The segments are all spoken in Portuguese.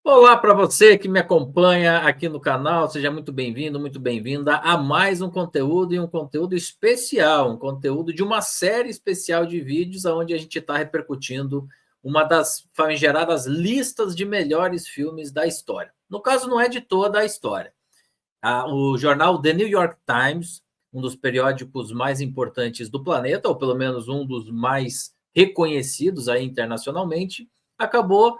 Olá para você que me acompanha aqui no canal, seja muito bem-vindo, muito bem-vinda a mais um conteúdo e um conteúdo especial, um conteúdo de uma série especial de vídeos onde a gente está repercutindo uma das famigeradas listas de melhores filmes da história. No caso, não é de toda a história. O jornal The New York Times, um dos periódicos mais importantes do planeta, ou pelo menos um dos mais reconhecidos aí internacionalmente, acabou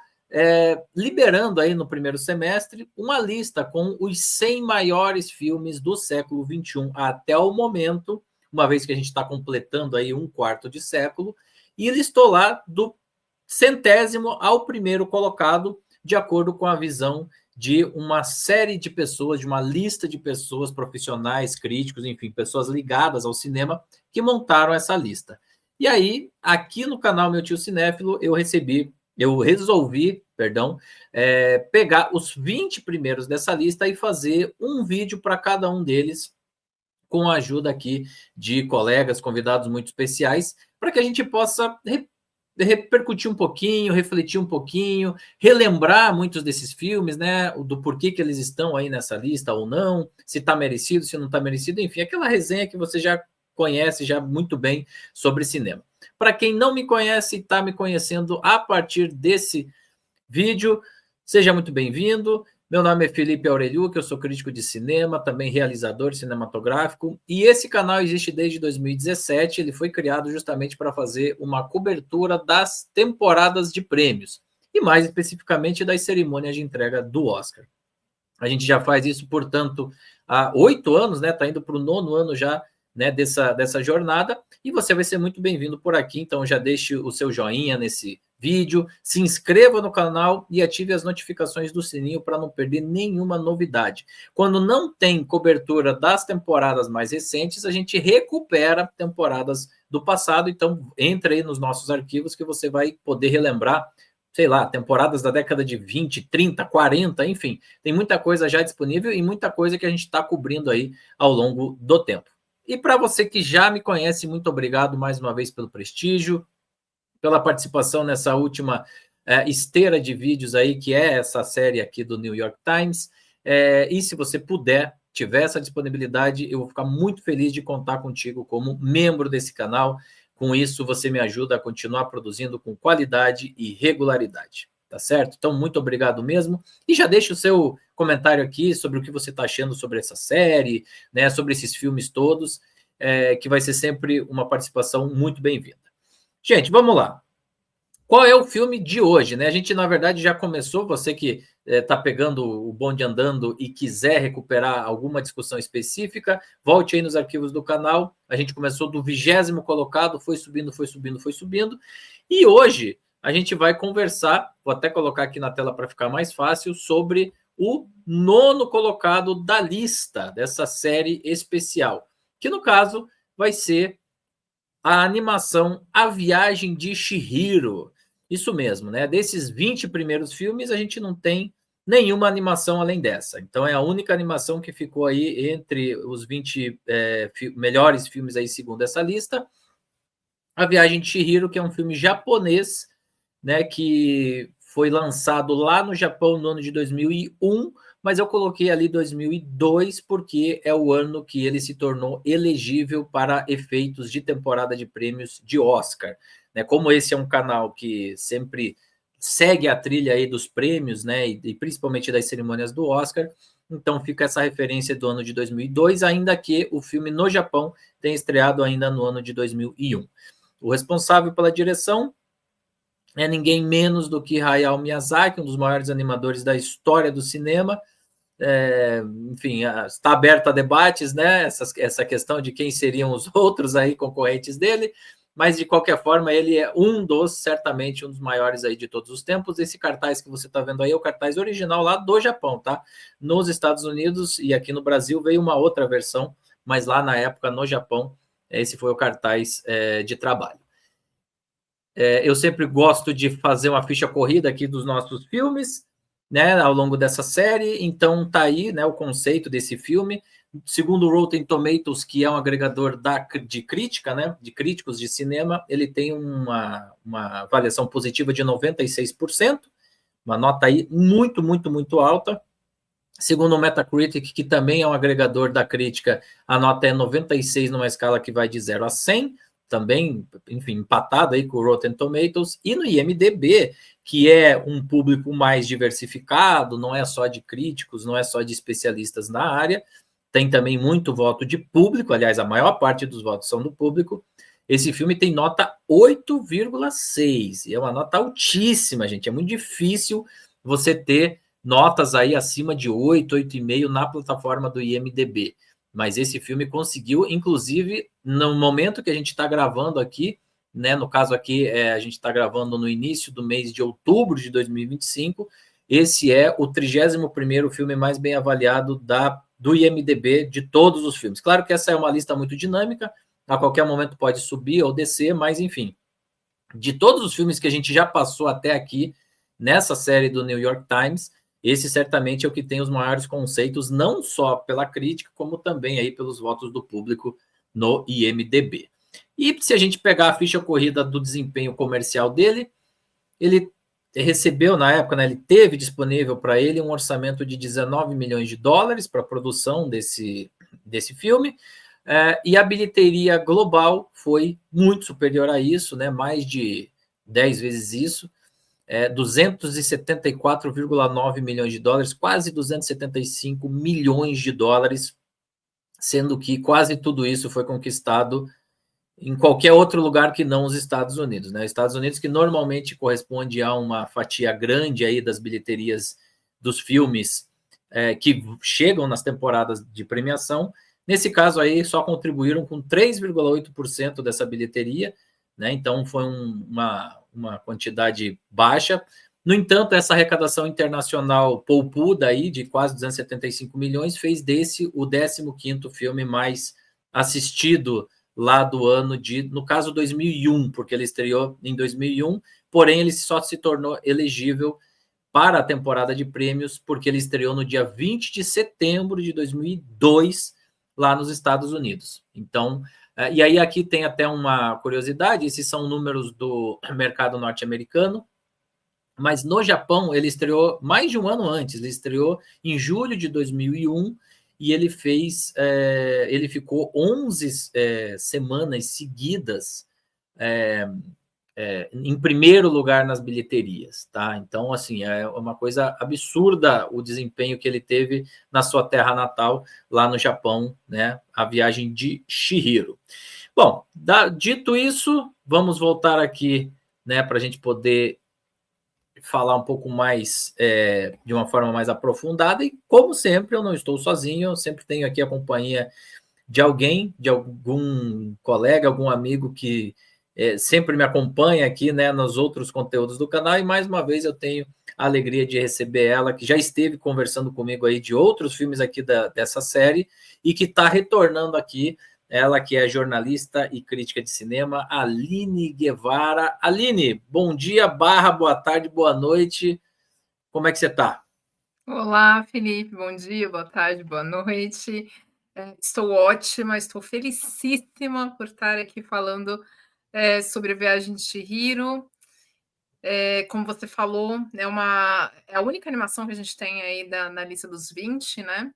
liberando aí no primeiro semestre uma lista com os 100 maiores filmes do século XXI até o momento, uma vez que a gente está completando aí um quarto de século, e listou lá do centésimo ao primeiro colocado, de acordo com a visão de uma série de pessoas, de uma lista de pessoas, profissionais, críticos, enfim, pessoas ligadas ao cinema, que montaram essa lista. E aí, aqui no canal Meu Tio Cinéfilo, resolvi, pegar os 20 primeiros dessa lista e fazer um vídeo para cada um deles, com a ajuda aqui de colegas, convidados muito especiais, para que a gente possa repercutir um pouquinho, refletir um pouquinho, relembrar muitos desses filmes, né? Do porquê que eles estão aí nessa lista ou não, se está merecido, se não está merecido, enfim, aquela resenha que você já conhece já muito bem sobre cinema. Para quem não me conhece e está me conhecendo a partir desse vídeo, seja muito bem-vindo. Meu nome é Felipe Aureliuc, eu sou crítico de cinema, também realizador cinematográfico, e esse canal existe desde 2017, ele foi criado justamente para fazer uma cobertura das temporadas de prêmios, e mais especificamente das cerimônias de entrega do Oscar. A gente já faz isso, portanto, há 8 anos, né? Está indo para o 9º ano já, né, dessa jornada, e você vai ser muito bem-vindo por aqui, então já deixe o seu joinha nesse vídeo, se inscreva no canal e ative as notificações do sininho para não perder nenhuma novidade. Quando não tem cobertura das temporadas mais recentes, a gente recupera temporadas do passado, então entre aí nos nossos arquivos que você vai poder relembrar, sei lá, temporadas da década de 20, 30, 40, enfim, tem muita coisa já disponível e muita coisa que a gente está cobrindo aí ao longo do tempo. E para você que já me conhece, muito obrigado mais uma vez pelo prestígio, pela participação nessa última esteira de vídeos aí, que é essa série aqui do New York Times. E se você puder, tiver essa disponibilidade, eu vou ficar muito feliz de contar contigo como membro desse canal. Com isso, você me ajuda a continuar produzindo com qualidade e regularidade. Tá certo? Então, muito obrigado mesmo. E já deixa o seu comentário aqui sobre o que você está achando sobre essa série, né, sobre esses filmes todos, que vai ser sempre uma participação muito bem-vinda. Gente, vamos lá. Qual é o filme de hoje, né? A gente, na verdade, já começou, você que está pegando o bonde andando e quiser recuperar alguma discussão específica, volte aí nos arquivos do canal. A gente começou do 20º colocado, foi subindo, foi subindo, foi subindo. E hoje a gente vai conversar, vou até colocar aqui na tela para ficar mais fácil, sobre o 9º colocado da lista dessa série especial, que no caso vai ser a animação A Viagem de Chihiro. Isso mesmo, né? Desses 20 primeiros filmes, a gente não tem nenhuma animação além dessa. Então, é a única animação que ficou aí entre os 20 melhores filmes aí, segundo essa lista. A Viagem de Chihiro, que é um filme japonês, né, que foi lançado lá no Japão no ano de 2001, mas eu coloquei ali 2002 porque é o ano que ele se tornou elegível para efeitos de temporada de prêmios de Oscar. Né? Como esse é um canal que sempre segue a trilha aí dos prêmios, né, e principalmente das cerimônias do Oscar, então fica essa referência do ano de 2002, ainda que o filme no Japão tenha estreado ainda no ano de 2001. O responsável pela direção é ninguém menos do que Hayao Miyazaki, um dos maiores animadores da história do cinema. Enfim, está aberto a debates, né? Essa questão de quem seriam os outros aí concorrentes dele, mas de qualquer forma ele é certamente um dos maiores aí de todos os tempos. Esse cartaz que você está vendo aí é o cartaz original lá do Japão, tá? Nos Estados Unidos e aqui no Brasil veio uma outra versão, mas lá na época no Japão esse foi o cartaz de trabalho. Eu sempre gosto de fazer uma ficha corrida aqui dos nossos filmes, né, ao longo dessa série, então tá aí, né, o conceito desse filme. Segundo o Rotten Tomatoes, que é um agregador de crítica, né, de críticos de cinema, ele tem uma avaliação positiva de 96%, uma nota aí muito, muito, muito alta. Segundo o Metacritic, que também é um agregador da crítica, a nota é 96 numa escala que vai de 0 a 100, também, enfim, empatado aí com o Rotten Tomatoes, e no IMDb, que é um público mais diversificado, não é só de críticos, não é só de especialistas na área, tem também muito voto de público, aliás, a maior parte dos votos são do público. Esse filme tem nota 8,6, e é uma nota altíssima, gente, é muito difícil você ter notas aí acima de 8, 8,5 na plataforma do IMDb. Mas esse filme conseguiu, inclusive, no momento que a gente está gravando aqui, né, no caso aqui, a gente está gravando no início do mês de outubro de 2025, esse é o 31º filme mais bem avaliado do IMDb de todos os filmes. Claro que essa é uma lista muito dinâmica, a qualquer momento pode subir ou descer, mas enfim, de todos os filmes que a gente já passou até aqui, nessa série do New York Times, esse certamente é o que tem os maiores conceitos, não só pela crítica, como também aí pelos votos do público no IMDb. E se a gente pegar a ficha corrida do desempenho comercial dele, ele recebeu na época, né, ele teve disponível para ele um orçamento de 19 milhões de dólares para a produção desse filme, e a bilheteria global foi muito superior a isso, né, mais de 10 vezes isso, 274,9 milhões de dólares, quase 275 milhões de dólares, sendo que quase tudo isso foi conquistado em qualquer outro lugar que não os Estados Unidos, né? Estados Unidos, que normalmente corresponde a uma fatia grande aí das bilheterias dos filmes que chegam nas temporadas de premiação. Nesse caso aí, só contribuíram com 3,8% dessa bilheteria, né? Então foi uma quantidade baixa. No entanto, essa arrecadação internacional poupuda aí de quase 275 milhões fez desse o 15º filme mais assistido lá do ano no caso, 2001, porque ele estreou em 2001, porém ele só se tornou elegível para a temporada de prêmios porque ele estreou no dia 20 de setembro de 2002 lá nos Estados Unidos. Então, e aí aqui tem até uma curiosidade, esses são números do mercado norte-americano, mas no Japão ele estreou mais de um ano antes, ele estreou em julho de 2001 e ele ele ficou 11 semanas seguidas em primeiro lugar nas bilheterias, tá? Então, assim, é uma coisa absurda o desempenho que ele teve na sua terra natal, lá no Japão, né? A viagem de Chihiro. Bom, dito isso, vamos voltar aqui, né, para a gente poder falar um pouco mais, de uma forma mais aprofundada, e como sempre, eu não estou sozinho, eu sempre tenho aqui a companhia de alguém, de algum colega, algum amigo que sempre me acompanha aqui, né, nos outros conteúdos do canal, e mais uma vez eu tenho a alegria de receber ela, que já esteve conversando comigo aí de outros filmes aqui dessa série, e que está retornando aqui, ela que é jornalista e crítica de cinema, Aline Guevara. Aline, bom dia, boa tarde, boa noite, como é que você está? Olá, Felipe, bom dia, boa tarde, boa noite. Estou ótima, estou felicíssima por estar aqui falando, sobre a viagem de Chihiro. Como você falou, é a única animação que a gente tem aí na lista dos 20, né?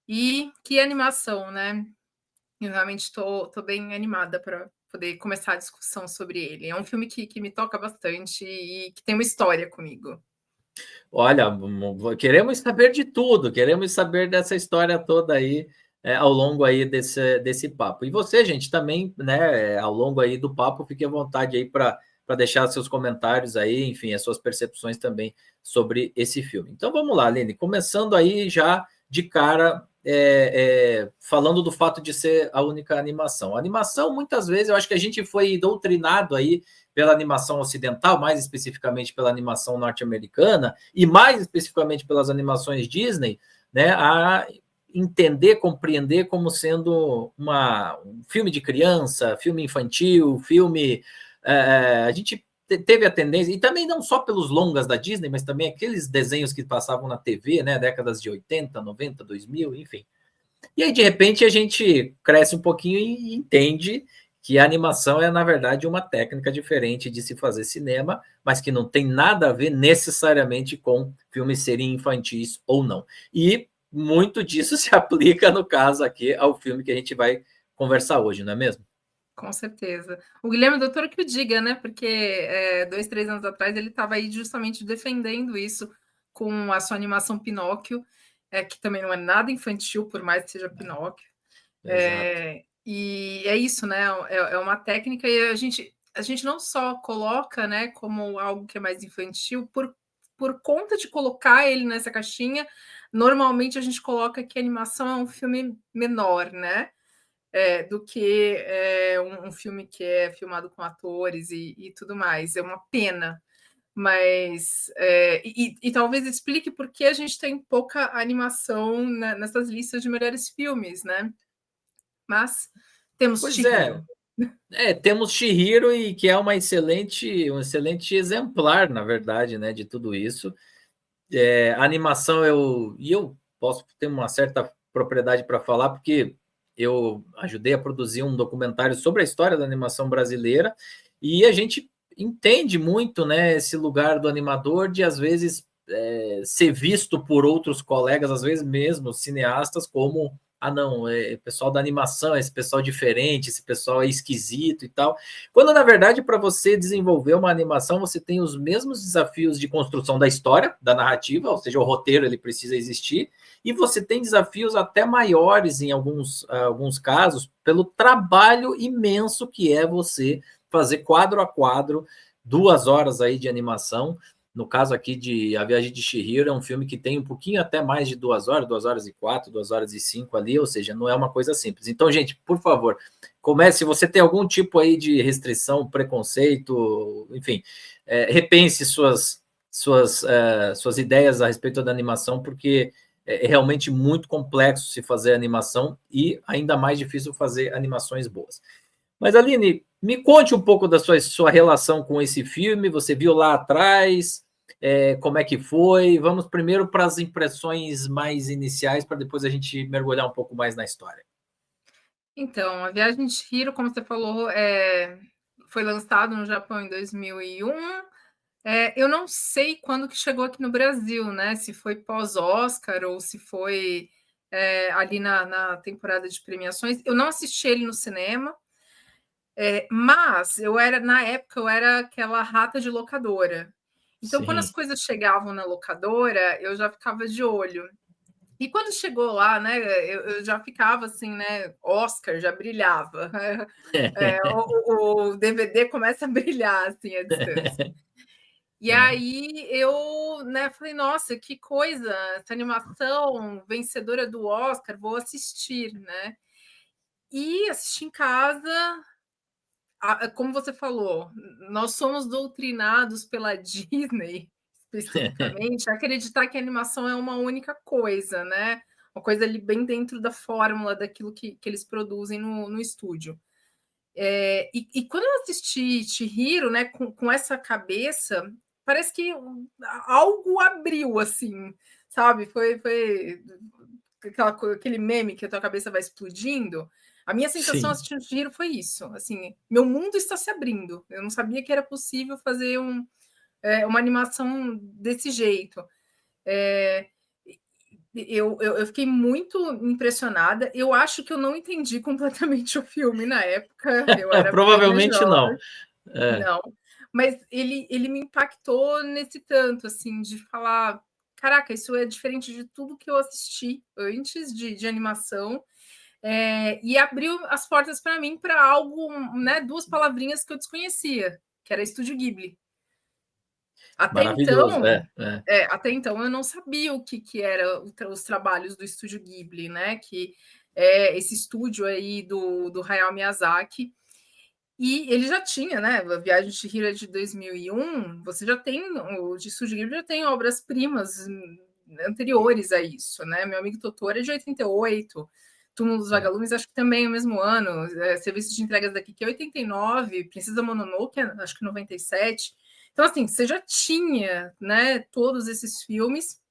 E que animação, né? Eu realmente estou bem animada para poder começar a discussão sobre ele. É um filme que me toca bastante e que tem uma história comigo. Olha, queremos saber de tudo, queremos saber dessa história toda aí, ao longo aí desse papo. E você, gente, também, né, ao longo aí do papo, fique à vontade aí para deixar seus comentários aí, enfim, as suas percepções também sobre esse filme. Então vamos lá, Aline, começando aí já de cara, falando do fato de ser a única animação. A animação, muitas vezes, eu acho que a gente foi doutrinado aí pela animação ocidental, mais especificamente pela animação norte-americana, e mais especificamente pelas animações Disney, né, a entender, compreender como sendo um filme de criança, filme infantil, filme... a gente teve a tendência, e também não só pelos longas da Disney, mas também aqueles desenhos que passavam na TV, né, décadas de 80, 90, 2000, enfim. E aí, de repente, a gente cresce um pouquinho e entende que a animação é, na verdade, uma técnica diferente de se fazer cinema, mas que não tem nada a ver necessariamente com filmes serem infantis ou não. E muito disso se aplica, no caso aqui, ao filme que a gente vai conversar hoje, não é mesmo? Com certeza. O Guilherme Doutor que o diga, né? Porque 2, 3 anos atrás ele estava aí justamente defendendo isso com a sua animação Pinóquio, que também não é nada infantil, por mais que seja Pinóquio. Exato. E é isso, né? É uma técnica e a gente não só coloca, né, como algo que é mais infantil, por conta de colocar ele nessa caixinha, normalmente a gente coloca que a animação é um filme menor, né? Do que um filme que é filmado com atores e tudo mais. É uma pena. Mas e talvez explique por que a gente tem pouca animação nessas listas de melhores filmes, né? Mas temos Pois é, Chihiro. temos Chihiro e que é um excelente exemplar, na verdade, né, de tudo isso. A animação eu posso ter uma certa propriedade para falar, porque eu ajudei a produzir um documentário sobre a história da animação brasileira e a gente entende muito, né, esse lugar do animador de às vezes ser visto por outros colegas, às vezes mesmo cineastas, como não, pessoal da animação, esse pessoal diferente, esse pessoal é esquisito e tal. Quando, na verdade, para você desenvolver uma animação, você tem os mesmos desafios de construção da história, da narrativa, ou seja, o roteiro ele precisa existir, e você tem desafios até maiores em alguns casos, pelo trabalho imenso que é você fazer quadro a quadro, 2 horas aí de animação. No caso aqui de A Viagem de Chihiro, é um filme que tem um pouquinho até mais de 2 horas, 2 horas e 4, 2 horas e 5 ali, ou seja, não é uma coisa simples. Então, gente, por favor, comece, se você tem algum tipo aí de restrição, preconceito, enfim, repense suas ideias a respeito da animação, porque é realmente muito complexo se fazer animação e ainda mais difícil fazer animações boas. Mas, Aline, me conte um pouco da sua relação com esse filme. Você viu lá atrás, como é que foi? Vamos primeiro para as impressões mais iniciais, para depois a gente mergulhar um pouco mais na história. Então, A Viagem de Chihiro, como você falou, foi lançado no Japão em 2001. Eu não sei quando que chegou aqui no Brasil, né? Se foi pós-Oscar ou se foi ali na temporada de premiações. Eu não assisti ele no cinema, mas na época eu era aquela rata de locadora. Então, quando as Sim. coisas chegavam na locadora, eu já ficava de olho. E quando chegou lá, né, eu já ficava assim, né, Oscar já brilhava. O DVD começa a brilhar assim à distância. E aí eu, né, falei, nossa, que coisa, essa animação vencedora do Oscar, vou assistir, né? E assisti em casa, como você falou, nós somos doutrinados pela Disney, especificamente, a acreditar que a animação é uma única coisa, né? Uma coisa ali bem dentro da fórmula daquilo que eles produzem no estúdio. E quando eu assisti Chihiro, né, com essa cabeça, parece que algo abriu, assim, sabe? Foi aquele meme que a tua cabeça vai explodindo. A minha sensação Sim. assistindo Chihiro foi isso, assim, meu mundo está se abrindo. Eu não sabia que era possível fazer uma animação desse jeito. É, eu fiquei muito impressionada. Eu acho que eu não entendi completamente o filme na época. Eu era bem mais Provavelmente não. jovem. Não, mas ele me impactou nesse tanto, assim, de falar: caraca, isso é diferente de tudo que eu assisti antes de animação. E abriu as portas para mim para algo, né? Duas palavrinhas que eu desconhecia, que era Estúdio Ghibli. Até Maravilhoso, então, é. até então eu não sabia o que era os trabalhos do Estúdio Ghibli, né? Que é esse estúdio aí do Hayao Miyazaki. E ele já tinha, né? A Viagem de Chihiro é de 2001. Você já tem, o de Estúdio Ghibli já tem obras-primas anteriores a isso, né? Meu Amigo Totoro é de 88. Túmulo dos Vagalumes, acho que também é o mesmo ano. Serviço de Entregas daqui, que é 89. Princesa Mononoke, acho que 97. Então, assim, você já tinha, né, todos esses filmes,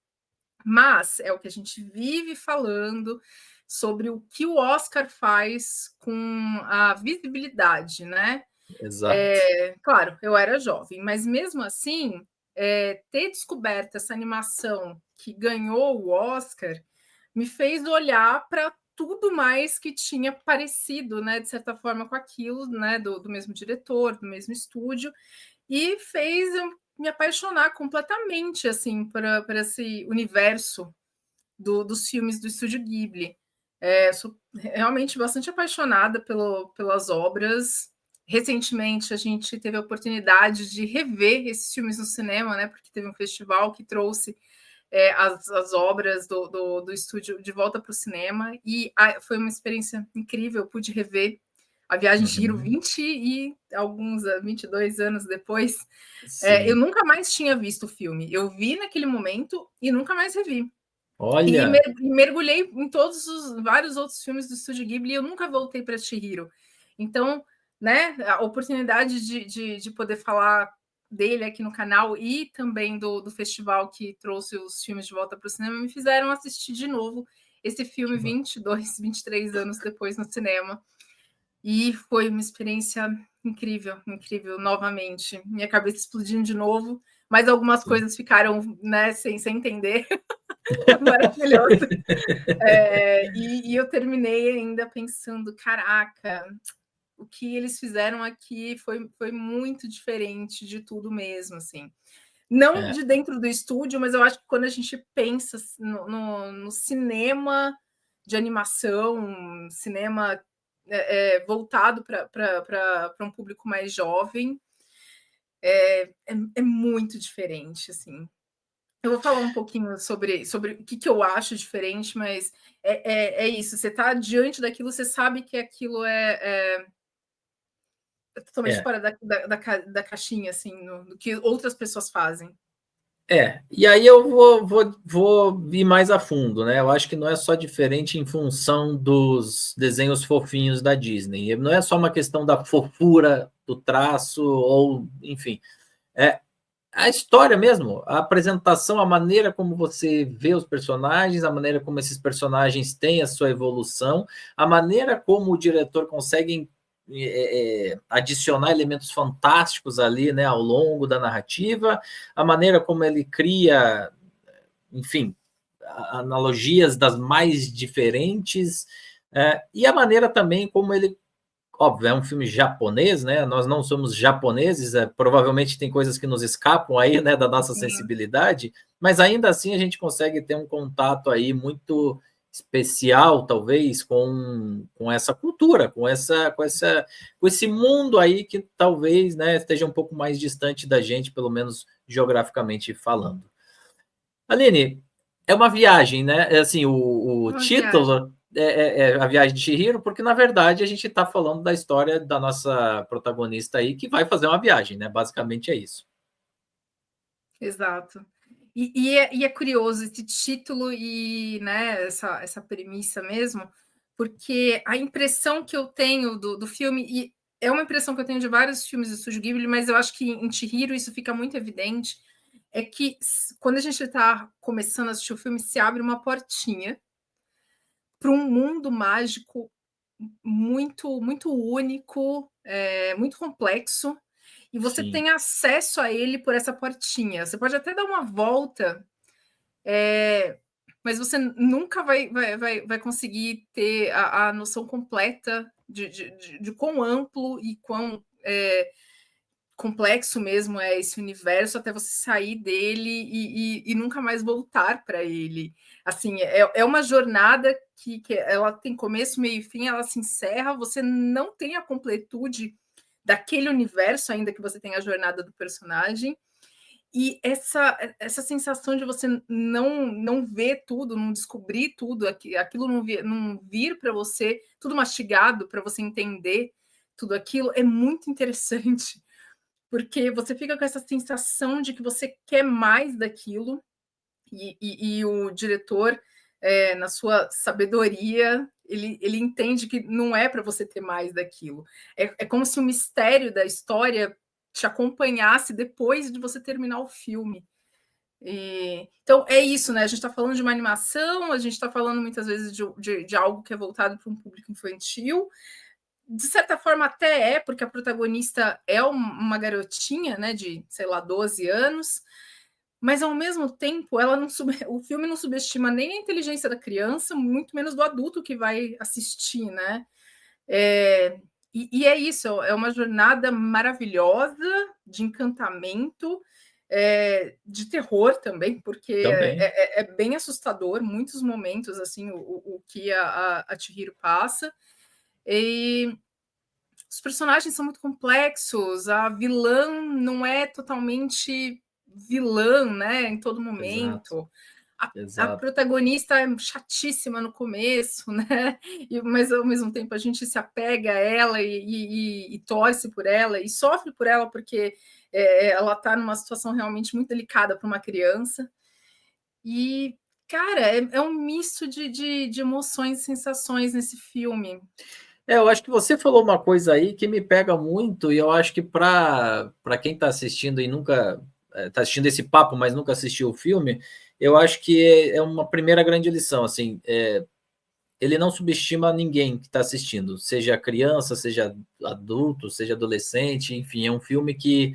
mas é o que a gente vive falando, sobre o que o Oscar faz com a visibilidade, né? Exato. Claro, eu era jovem, mas mesmo assim, ter descoberto essa animação que ganhou o Oscar me fez olhar para tudo mais que tinha parecido, né, de certa forma, com aquilo, né, do mesmo diretor, do mesmo estúdio, e fez eu me apaixonar completamente assim por esse universo dos filmes do Estúdio Ghibli. Sou realmente bastante apaixonada pelas obras. Recentemente a gente teve a oportunidade de rever esses filmes no cinema, né? Porque teve um festival que trouxe as obras do estúdio de volta para o cinema, e foi uma experiência incrível. Eu pude rever A Viagem de Chihiro 22 anos depois. Eu Sim. nunca mais tinha visto o filme. Eu vi naquele momento e nunca mais revi. E Olha, mergulhei em todos os vários outros filmes do Estúdio Ghibli e eu nunca voltei para Chihiro. Então, né, a oportunidade de poder falar dele aqui no canal e também do festival que trouxe os filmes de volta para o cinema me fizeram assistir de novo esse filme 22, 23 anos depois no cinema. E foi uma experiência incrível, incrível, novamente. Minha cabeça explodindo de novo, mas algumas coisas ficaram, né, sem entender. Maravilhoso. E eu terminei ainda pensando, caraca, o que eles fizeram aqui foi muito diferente de tudo mesmo, assim. Não é, de dentro do estúdio, mas eu acho que quando a gente pensa no cinema de animação, cinema voltado para um público mais jovem, é muito diferente, assim. Eu vou falar um pouquinho sobre o que eu acho diferente, mas é isso. Você está diante daquilo, você sabe que aquilo é totalmente é. fora da caixinha, assim, do que outras pessoas fazem. E aí eu vou ir mais a fundo, né? Eu acho que não é só diferente em função dos desenhos fofinhos da Disney. Não é só uma questão da fofura do traço, ou, enfim. É a história mesmo, a apresentação, a maneira como você vê os personagens, a maneira como esses personagens têm a sua evolução, a maneira como o diretor consegue adicionar elementos fantásticos ali, né, ao longo da narrativa, a maneira como ele cria, enfim, analogias das mais diferentes, e a maneira também como ele, óbvio, é um filme japonês, né? Nós não somos japoneses, provavelmente tem coisas que nos escapam aí, né, da nossa Sim. sensibilidade, mas ainda assim a gente consegue ter um contato aí muito especial, talvez, com essa cultura, com esse mundo aí que talvez, né, esteja um pouco mais distante da gente, pelo menos geograficamente falando. Aline, é uma viagem, né? É assim, o Uma viagem. título é A Viagem de Chihiro, porque na verdade a gente está falando da história da nossa protagonista aí que vai fazer uma viagem, né? Basicamente é isso. Exato. E é curioso esse título e, né, essa premissa mesmo, porque a impressão que eu tenho do filme, e é uma impressão que eu tenho de vários filmes do Estúdio Ghibli, mas eu acho que em Chihiro isso fica muito evidente, é que quando a gente está começando a assistir o filme, se abre uma portinha para um mundo mágico muito, muito único, muito complexo, e você Sim, tem acesso a ele por essa portinha. Você pode até dar uma volta, mas você nunca vai conseguir ter a noção completa de quão amplo e quão complexo mesmo é esse universo até você sair dele e nunca mais voltar para ele. Assim, é uma jornada que ela tem começo, meio e fim, ela se encerra, você não tem a completude daquele universo, ainda que você tenha a jornada do personagem, e essa sensação de você não ver tudo, não descobrir tudo, aquilo não vir para você, tudo mastigado para você entender tudo aquilo, é muito interessante, porque você fica com essa sensação de que você quer mais daquilo, e o diretor, na sua sabedoria, ele entende que não é para você ter mais daquilo. É como se o mistério da história te acompanhasse depois de você terminar o filme. Então, é isso, né? A gente está falando de uma animação, a gente está falando muitas vezes de algo que é voltado para um público infantil. De certa forma, até porque a protagonista é uma garotinha, né, de, sei lá, 12 anos, mas ao mesmo tempo, o filme não subestima nem a inteligência da criança, muito menos do adulto que vai assistir, né? E é isso, é uma jornada maravilhosa de encantamento, de terror também, porque Também. é bem assustador, muitos momentos assim, o que a Chihiro passa. E os personagens são muito complexos, a vilã não é totalmente vilã, né, em todo Exato, momento. A exato. protagonista é chatíssima no começo, né? Mas ao mesmo tempo a gente se apega a ela e torce por ela e sofre por ela, porque ela está numa situação realmente muito delicada para uma criança. E, cara, é um misto de emoções e sensações nesse filme. Eu acho que você falou uma coisa aí que me pega muito, e eu acho que para quem está assistindo e nunca está assistindo esse papo, mas nunca assistiu o filme, eu acho que é uma primeira grande lição, assim, ele não subestima ninguém que está assistindo, seja criança, seja adulto, seja adolescente, enfim, é um filme que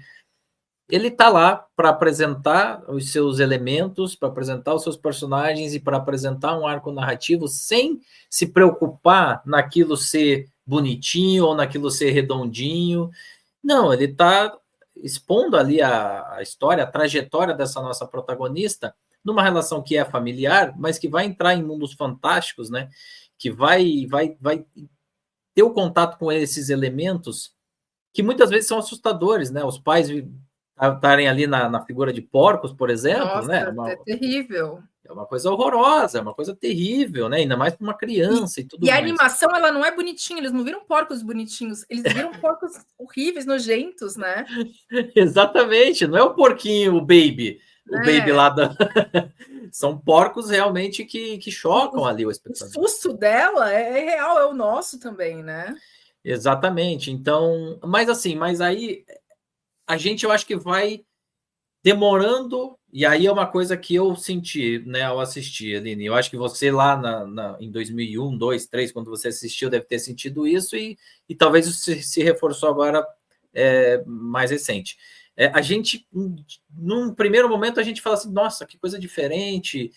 ele está lá para apresentar os seus elementos, para apresentar os seus personagens e para apresentar um arco narrativo sem se preocupar naquilo ser bonitinho ou naquilo ser redondinho. Não, ele está expondo ali a história, a trajetória dessa nossa protagonista numa relação que é familiar, mas que vai entrar em mundos fantásticos, né? Que vai ter o contato com esses elementos que muitas vezes são assustadores, né? Os pais estarem ali na figura de porcos, por exemplo, né? Nossa, é terrível. É uma coisa horrorosa, é uma coisa terrível, né? Ainda mais para uma criança e tudo E a mais. animação, ela não é bonitinha, eles não viram porcos bonitinhos, eles viram porcos horríveis, nojentos, né? Exatamente, não é o porquinho, o baby É. lá da. São porcos realmente que chocam ali o O espectador. susto dela é real, é o nosso também, né? Exatamente. Então, mas assim, mas aí a gente eu acho que vai demorando, e aí é uma coisa que eu senti, né, ao assistir, Aline. Eu acho que você lá em 2001, 2, 3, quando você assistiu, deve ter sentido isso, e talvez isso se reforçou agora mais recente. A gente, num primeiro momento, a gente fala assim, nossa, que coisa diferente,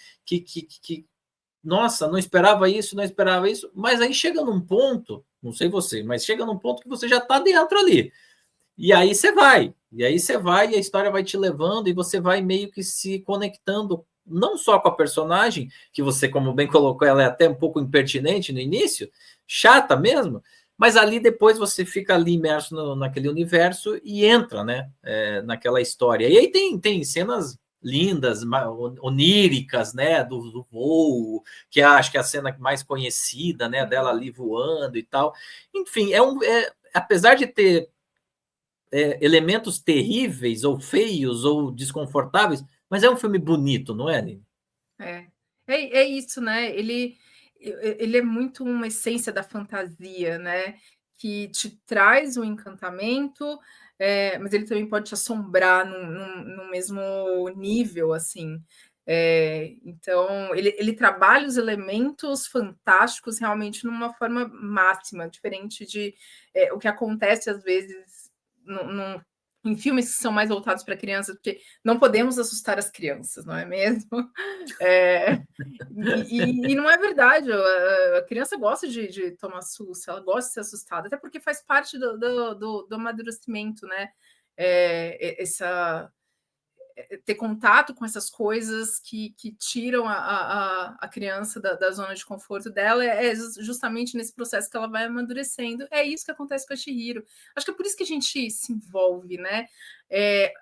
nossa, não esperava isso, não esperava isso, mas aí chega num ponto, não sei você, mas chega num ponto que você já está dentro ali. E aí você vai, e aí você vai, e a história vai te levando, e você vai meio que se conectando, não só com a personagem, que você, como bem colocou, ela é até um pouco impertinente no início, chata mesmo, mas ali depois você fica ali imerso naquele universo e entra, né, naquela história. E aí tem cenas lindas, oníricas, né, do voo, que acho que é a cena mais conhecida, né, dela ali voando e tal. Enfim, apesar de ter elementos terríveis ou feios ou desconfortáveis, mas é um filme bonito, não é, Aline? É isso, né? Ele é muito uma essência da fantasia, né? Que te traz um encantamento, mas ele também pode te assombrar no mesmo nível, assim. Então, ele trabalha os elementos fantásticos realmente numa forma máxima, diferente de o que acontece às vezes em filmes que são mais voltados para crianças, porque não podemos assustar as crianças, não é mesmo? É, e não é verdade, a criança gosta de tomar susto, ela gosta de ser assustada, até porque faz parte do amadurecimento, né? Essa ter contato com essas coisas que tiram a criança da zona de conforto dela, justamente nesse processo que ela vai amadurecendo. É isso que acontece com a Chihiro. Acho que é por isso que a gente se envolve, né?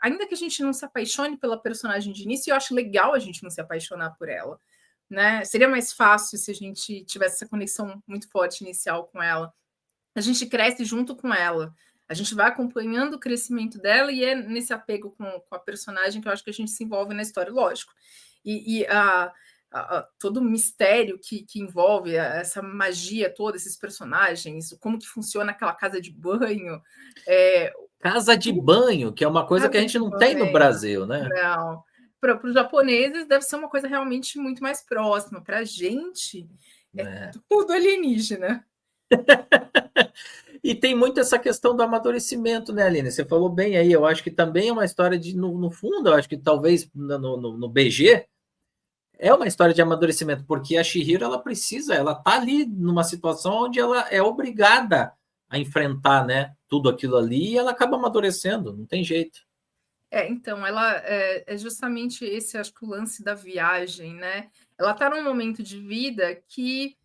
Ainda que a gente não se apaixone pela personagem de início, eu acho legal a gente não se apaixonar por ela. Né? Seria mais fácil se a gente tivesse essa conexão muito forte inicial com ela. A gente cresce junto com ela. A gente vai acompanhando o crescimento dela e é nesse apego com a personagem que eu acho que a gente se envolve na história, lógico. E todo o mistério que envolve essa magia toda, esses personagens, como que funciona aquela casa de banho. Casa de banho, que é uma coisa que a Casa gente de não tem no banho. Brasil, né? Não. para os japoneses deve ser uma coisa realmente muito mais próxima. Para a gente é tudo alienígena. E tem muito essa questão do amadurecimento, né, Aline? Você falou bem aí, eu acho que também é uma história de, no fundo, eu acho que talvez no BG, é uma história de amadurecimento, porque a Chihiro, ela tá ali numa situação onde ela é obrigada a enfrentar, né, tudo aquilo ali, e ela acaba amadurecendo, não tem jeito. Então, ela é justamente esse, acho que o lance da viagem, né? Ela está num momento de vida que,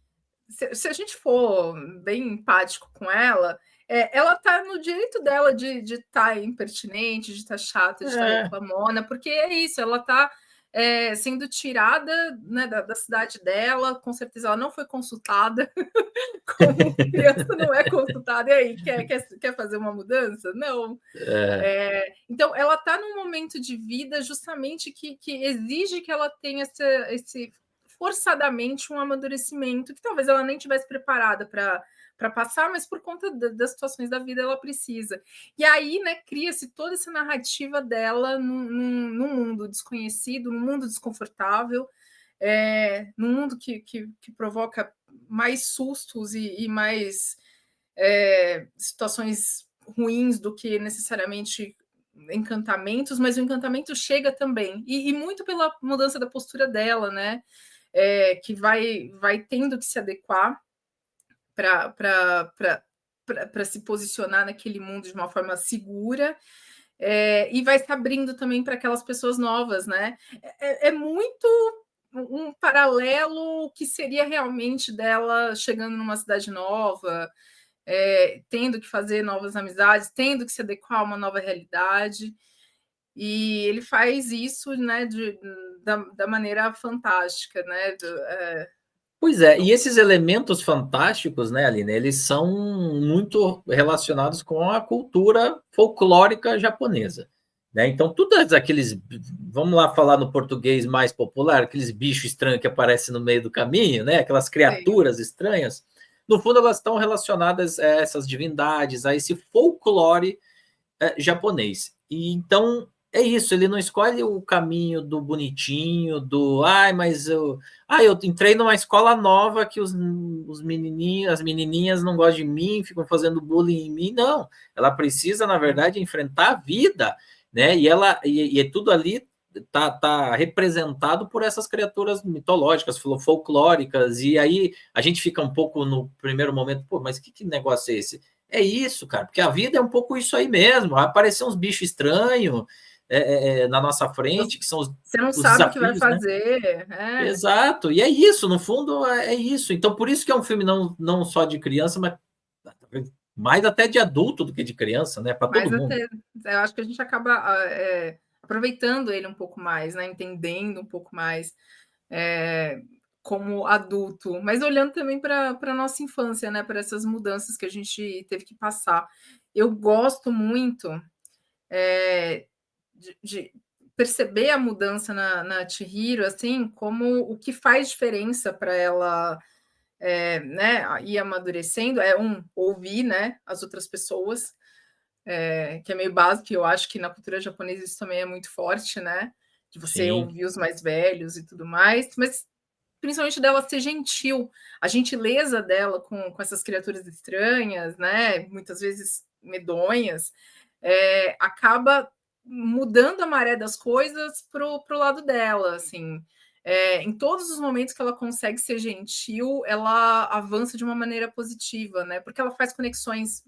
se a gente for bem empático com ela, ela está no direito dela de estar impertinente, de estar chata, de estar reclamona, porque é isso, ela está sendo tirada, né, da cidade dela, com certeza ela não foi consultada, como criança não é consultada, e aí, quer fazer uma mudança? Não. Então, ela está num momento de vida justamente que exige que ela tenha esse forçadamente um amadurecimento, que talvez ela nem tivesse preparada para passar, mas por conta das situações da vida ela precisa. E aí, né, cria-se toda essa narrativa dela num mundo desconhecido, num mundo desconfortável, num mundo que provoca mais sustos e mais situações ruins do que necessariamente encantamentos, mas o encantamento chega também, e muito pela mudança da postura dela, né? Que vai tendo que se adequar para se posicionar naquele mundo de uma forma segura, e vai se abrindo também para aquelas pessoas novas, né? É muito um paralelo que seria realmente dela chegando numa cidade nova, tendo que fazer novas amizades, tendo que se adequar a uma nova realidade. E ele faz isso, né, da maneira fantástica, né? Pois é, e esses elementos fantásticos, né, Aline, eles são muito relacionados com a cultura folclórica japonesa, né? Então, todos aqueles, vamos lá falar no português mais popular, aqueles bichos estranhos que aparecem no meio do caminho, né? Aquelas criaturas estranhas, no fundo elas estão relacionadas a essas divindades, a esse folclore japonês. E então é isso, ele não escolhe o caminho do bonitinho, eu entrei numa escola nova que os menininhos, as menininhas não gostam de mim, ficam fazendo bullying em mim. Não, ela precisa, na verdade, enfrentar a vida, né? E tudo ali tá representado por essas criaturas mitológicas, folclóricas, e aí a gente fica um pouco no primeiro momento, pô, mas que negócio é esse? É isso, cara, porque a vida é um pouco isso aí mesmo. Vai aparecer uns bichos estranhos na nossa frente, que são você não os sabe o que vai desafios, né? fazer. Exato, e é isso, no fundo é isso. Então, por isso que é um filme não só de criança, mas mais até de adulto do que de criança, né? Para todo Mas mundo. eu acho que a gente acaba aproveitando ele um pouco mais, né? Entendendo um pouco mais como adulto, mas olhando também para a nossa infância, né? Para essas mudanças que a gente teve que passar. Eu gosto muito de perceber a mudança na Chihiro, assim, como o que faz diferença para ela, né, ir amadurecendo, ouvir, né, as outras pessoas, que é meio básico, e eu acho que na cultura japonesa isso também é muito forte, né, de você Sim. ouvir os mais velhos e tudo mais, mas principalmente dela ser gentil, a gentileza dela com essas criaturas estranhas, né, muitas vezes medonhas, acaba mudando a maré das coisas pro lado dela, assim. Em todos os momentos que ela consegue ser gentil, ela avança de uma maneira positiva, né? Porque ela faz conexões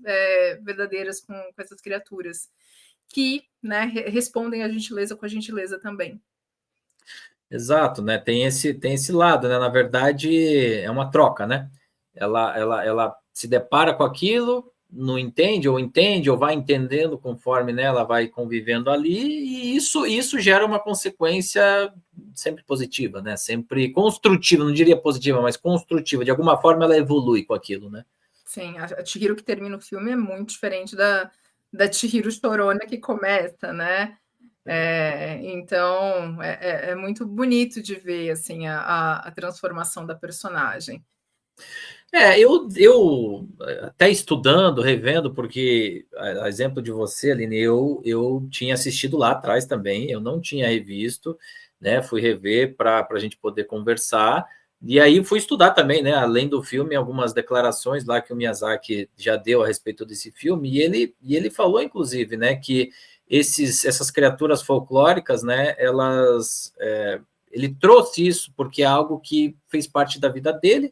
verdadeiras com essas criaturas que, né, respondem a gentileza com a gentileza também. Exato, né? Tem esse lado, né? Na verdade, é uma troca, né? Ela se depara com aquilo, não entende, ou vai entendendo conforme, né, ela vai convivendo ali, e isso gera uma consequência sempre positiva, né? Sempre construtiva, não diria positiva, mas construtiva. De alguma forma, ela evolui com aquilo, né? Sim, a Chihiro que termina o filme é muito diferente da Chihiro chorona que começa, né? Então é muito bonito de ver assim a transformação da personagem. Eu até estudando, revendo, porque, a exemplo de você, Aline, eu tinha assistido lá atrás também, eu não tinha revisto, né? Fui rever para a gente poder conversar, e aí fui estudar também, né? Além do filme, algumas declarações lá que o Miyazaki já deu a respeito desse filme, e ele falou, inclusive, né, que essas criaturas folclóricas, né, ele trouxe isso porque é algo que fez parte da vida dele.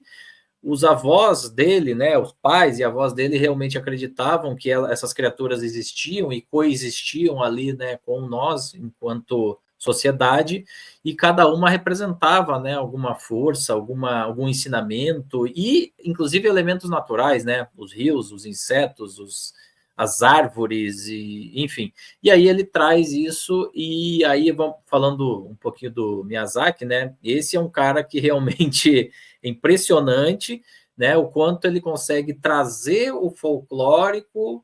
Os avós dele, né, os pais e avós dele realmente acreditavam que essas criaturas existiam e coexistiam ali, né, com nós enquanto sociedade, e cada uma representava, né, alguma força, algum ensinamento e inclusive elementos naturais, né, os rios, os insetos, as árvores e enfim. E aí ele traz isso, e aí vamos falando um pouquinho do Miyazaki, né? Esse é um cara que realmente é impressionante, né? O quanto ele consegue trazer o folclórico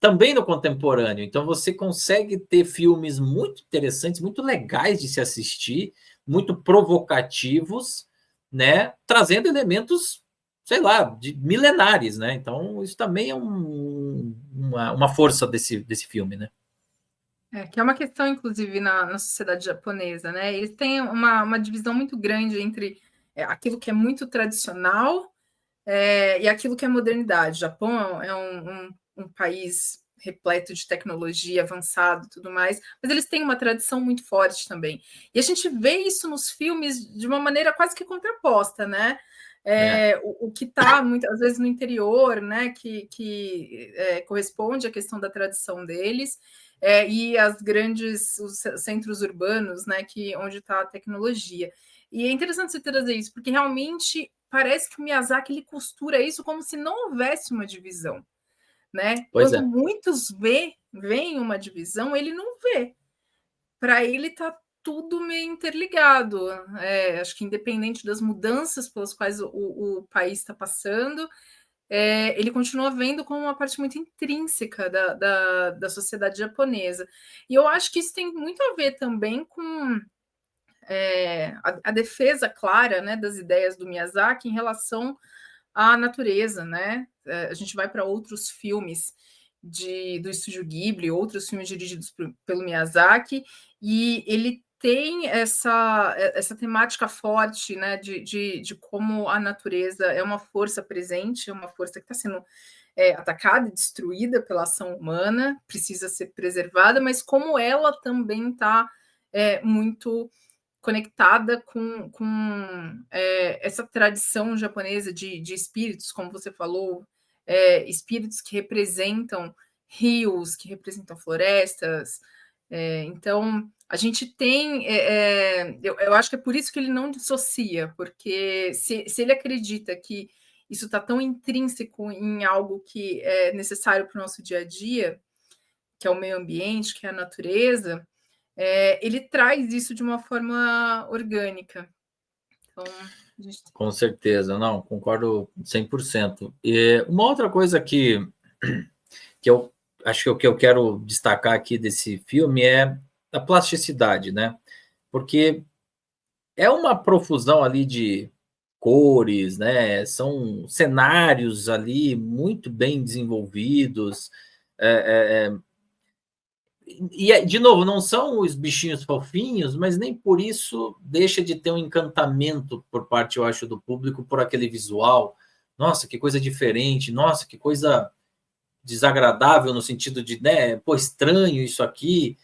também no contemporâneo. Então você consegue ter filmes muito interessantes, muito legais de se assistir, muito provocativos, né? Trazendo elementos, sei lá, de milenares, né? Então isso também é uma força desse filme, né? Que é uma questão, inclusive, na sociedade japonesa, né? Eles têm uma divisão muito grande entre aquilo que é muito tradicional e aquilo que é modernidade. O Japão é um país repleto de tecnologia avançado e tudo mais, mas eles têm uma tradição muito forte também. E a gente vê isso nos filmes de uma maneira quase que contraposta, né? É, O que está muitas vezes no interior, né, que corresponde à questão da tradição deles, e os centros urbanos, né, onde está a tecnologia. E é interessante você trazer isso, porque realmente parece que o Miyazaki ele costura isso como se não houvesse uma divisão, né? pois Quando é. muitos veem uma divisão, ele não vê. Para ele está tudo meio interligado. Acho que independente das mudanças pelas quais o país está passando, ele continua vendo como uma parte muito intrínseca da sociedade japonesa. E eu acho que isso tem muito a ver também com a defesa clara, né, das ideias do Miyazaki em relação à natureza, né? A gente vai para outros filmes do Estúdio Ghibli, outros filmes dirigidos pelo Miyazaki, e ele tem essa temática forte, né, de como a natureza é uma força presente, é uma força que está sendo atacada e destruída pela ação humana, precisa ser preservada, mas como ela também está muito conectada com essa tradição japonesa de espíritos, como você falou, espíritos que representam rios, que representam florestas. Então, a gente tem. Eu acho que é por isso que ele não dissocia, porque se ele acredita que isso está tão intrínseco em algo que é necessário para o nosso dia a dia, que é o meio ambiente, que é a natureza, ele traz isso de uma forma orgânica. Então, a gente... Com certeza, não, concordo 100%. E uma outra coisa que eu acho que o que eu quero destacar aqui desse filme é a plasticidade, né? Porque é uma profusão ali de cores, né? São cenários ali muito bem desenvolvidos. De novo, não são os bichinhos fofinhos, mas nem por isso deixa de ter um encantamento por parte, eu acho, do público por aquele visual. Nossa, que coisa diferente, nossa, que coisa desagradável no sentido de, né, pô, estranho isso aqui,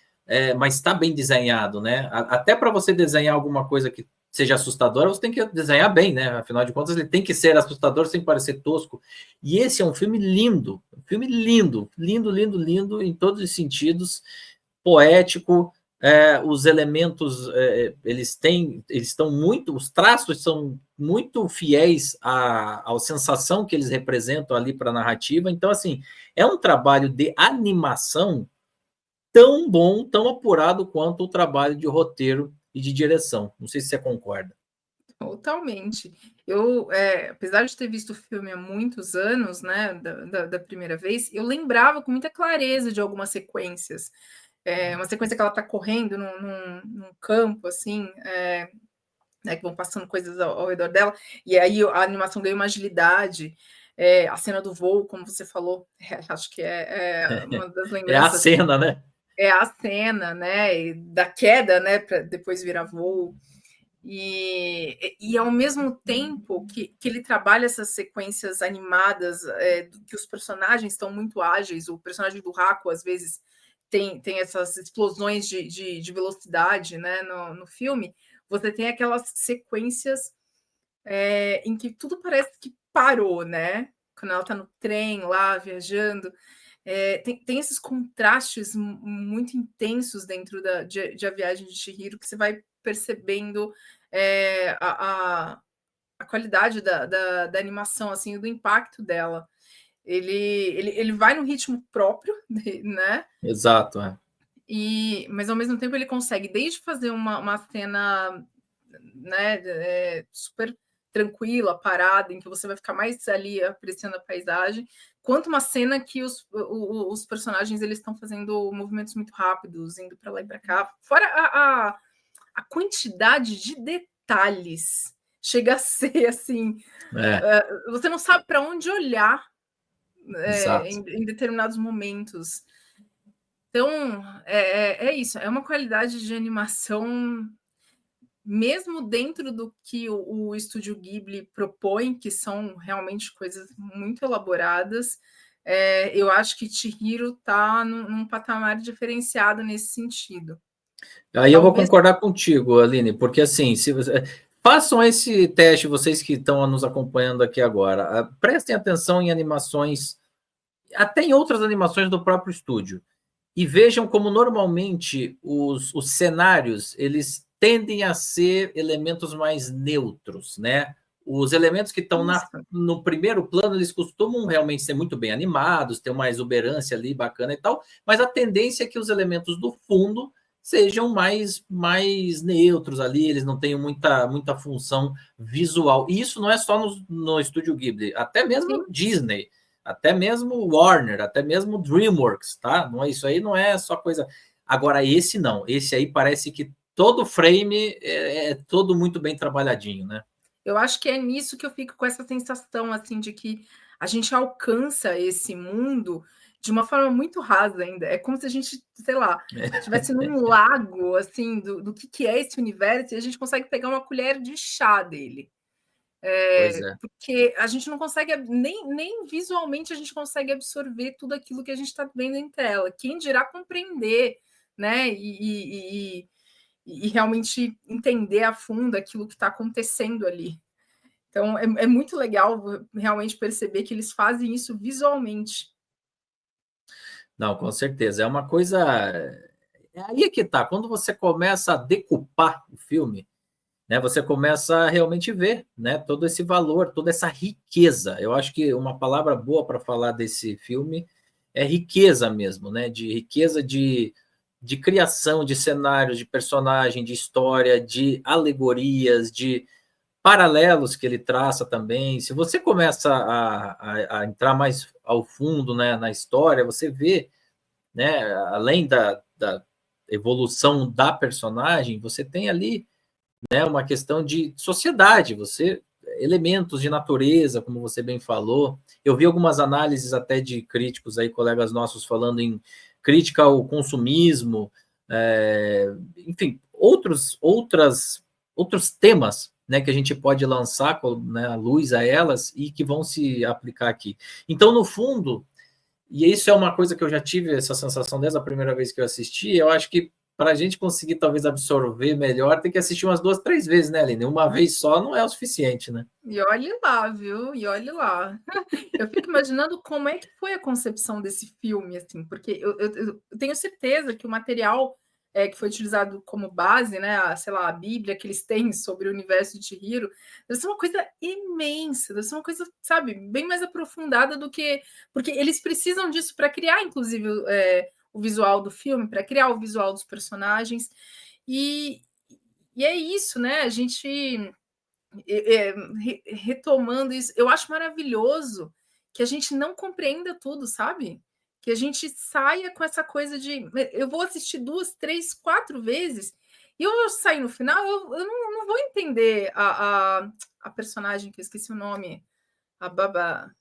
mas está bem desenhado, né? Até para você desenhar alguma coisa que seja assustadora, você tem que desenhar bem, né? Afinal de contas, ele tem que ser assustador sem parecer tosco. E esse é um filme lindo, lindo, lindo, lindo em todos os sentidos, poético. Os elementos eles estão muito, os traços são muito fiéis à sensação que eles representam ali para a narrativa. Então, assim, é um trabalho de animação tão bom, tão apurado quanto o trabalho de roteiro e de direção. Não sei se você concorda. Totalmente. Apesar de ter visto o filme há muitos anos, né, da primeira vez, eu lembrava com muita clareza de algumas sequências. Uma sequência que ela está correndo num campo, assim, né, que vão passando coisas ao redor dela, e aí a animação ganha uma agilidade. A cena do voo, como você falou, acho que é uma das É a lembranças. cena, né? É a cena, né, da queda, né, para depois virar voo. E ao mesmo tempo que ele trabalha essas sequências animadas, que os personagens estão muito ágeis, o personagem do Rako, às vezes, tem essas explosões de velocidade, né, no filme, você tem aquelas sequências em que tudo parece que parou, né? Quando ela está no trem lá, viajando. Tem esses contrastes muito intensos dentro de A Viagem de Chihiro, que você vai percebendo a qualidade da animação, assim, do impacto dela. Ele vai no ritmo próprio, né? Exato. Mas ao mesmo tempo ele consegue desde fazer uma cena, né, super tranquila, parada, em que você vai ficar mais ali apreciando a paisagem, quanto uma cena que os personagens eles estão fazendo movimentos muito rápidos, indo para lá e para cá, fora a quantidade de detalhes chega a ser assim, você não sabe para onde olhar em determinados momentos. Então, é isso, é uma qualidade de animação, mesmo dentro do que o Estúdio Ghibli propõe, que são realmente coisas muito elaboradas. Eu acho que Chihiro está num patamar diferenciado nesse sentido. Aí eu vou Talvez. concordar contigo, Aline, porque assim, se você... façam esse teste, vocês que estão nos acompanhando aqui agora. Prestem atenção em animações, até em outras animações do próprio estúdio, e vejam como normalmente os cenários eles tendem a ser elementos mais neutros, né? Os elementos que estão no primeiro plano, eles costumam realmente ser muito bem animados, ter uma exuberância ali bacana e tal, mas a tendência é que os elementos do fundo sejam mais neutros ali, eles não tenham muita função visual. E isso não é só no Estúdio Ghibli, até mesmo Sim. Disney, até mesmo Warner, até mesmo DreamWorks, tá? Não, isso aí não é só coisa... Agora, esse não. Esse aí parece que todo frame é todo muito bem trabalhadinho, né? Eu acho que é nisso que eu fico com essa sensação, assim, de que a gente alcança esse mundo de uma forma muito rasa ainda. É como se a gente, sei lá, estivesse num lago, assim, do que é esse universo, e a gente consegue pegar uma colher de chá dele. Pois é. Porque a gente não consegue, nem visualmente a gente consegue absorver tudo aquilo que a gente está vendo em tela. Quem dirá compreender, né? E realmente entender a fundo aquilo que está acontecendo ali. Então, é muito legal realmente perceber que eles fazem isso visualmente. Não, com certeza. É uma coisa... Aí é que tá. Quando você começa a decupar o filme, né, você começa a realmente ver, né, todo esse valor, toda essa riqueza. Eu acho que uma palavra boa para falar desse filme é riqueza mesmo, né? De riqueza de criação, de cenários, de personagem, de história, de alegorias, de paralelos que ele traça também. Se você começa a entrar mais ao fundo, né, na história, você vê, né, além da evolução da personagem, você tem ali, né, uma questão de sociedade, você elementos de natureza, como você bem falou. Eu vi algumas análises até de críticos aí, colegas nossos falando em crítica ao consumismo, enfim, outros temas, né, que a gente pode lançar, né, a luz a elas e que vão se aplicar aqui. Então, no fundo, e isso é uma coisa que eu já tive essa sensação desde a primeira vez que eu assisti, eu acho que para a gente conseguir talvez absorver melhor, tem que assistir umas 2, 3 vezes, né, Aline? Uma vez só não é o suficiente, né? E olhe lá, viu? E olhe lá. Eu fico imaginando como é que foi a concepção desse filme, assim, porque eu tenho certeza que o material que foi utilizado como base, né, sei lá, a Bíblia que eles têm sobre o universo de Chihiro, deve ser uma coisa imensa, deve ser uma coisa, sabe, bem mais aprofundada do que... Porque eles precisam disso para criar, inclusive, o visual do filme, para criar o visual dos personagens. E, e é isso, né? A gente... retomando isso, eu acho maravilhoso que a gente não compreenda tudo, sabe? Que a gente saia com essa coisa de eu vou assistir 2, 3, 4 vezes e eu saio no final, eu não vou entender a personagem, que eu esqueci o nome, a Baba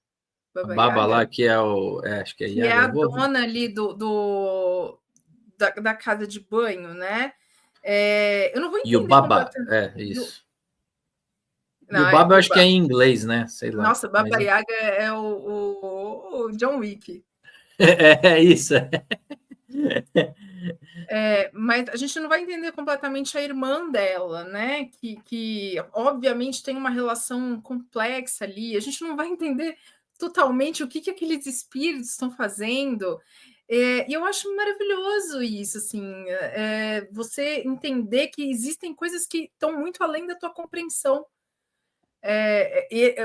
A Baba Baba lá, Yaga, que é o. Acho que é que é Yaga. a dona ali da casa de banho, né? Eu não vou E o entender Baba, completamente. é isso. E o Não, Baba eu acho que é em inglês, né? Sei lá. nossa, Mas Baba Yaga é o John Wick. é isso. Mas a gente não vai entender completamente a irmã dela, né? Que obviamente tem uma relação complexa ali. A gente não vai entender totalmente o que aqueles espíritos estão fazendo. E eu acho maravilhoso isso, assim, você entender que existem coisas que estão muito além da tua compreensão.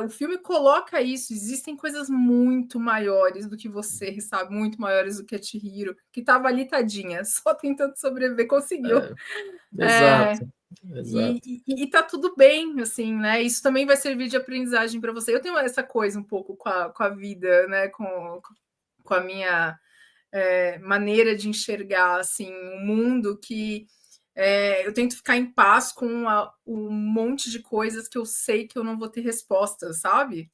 O filme coloca isso, existem coisas muito maiores do que você, sabe? Muito maiores do que a Chihiro, que estava ali, tadinha, só tentando sobreviver, conseguiu. É, Exato, exato. e tá tudo bem, assim, né? Isso também vai servir de aprendizagem para você. Eu tenho essa coisa um pouco com a vida, né? Com a minha maneira de enxergar, assim, o mundo que eu tento ficar em paz com um monte de coisas que eu sei que eu não vou ter resposta, sabe?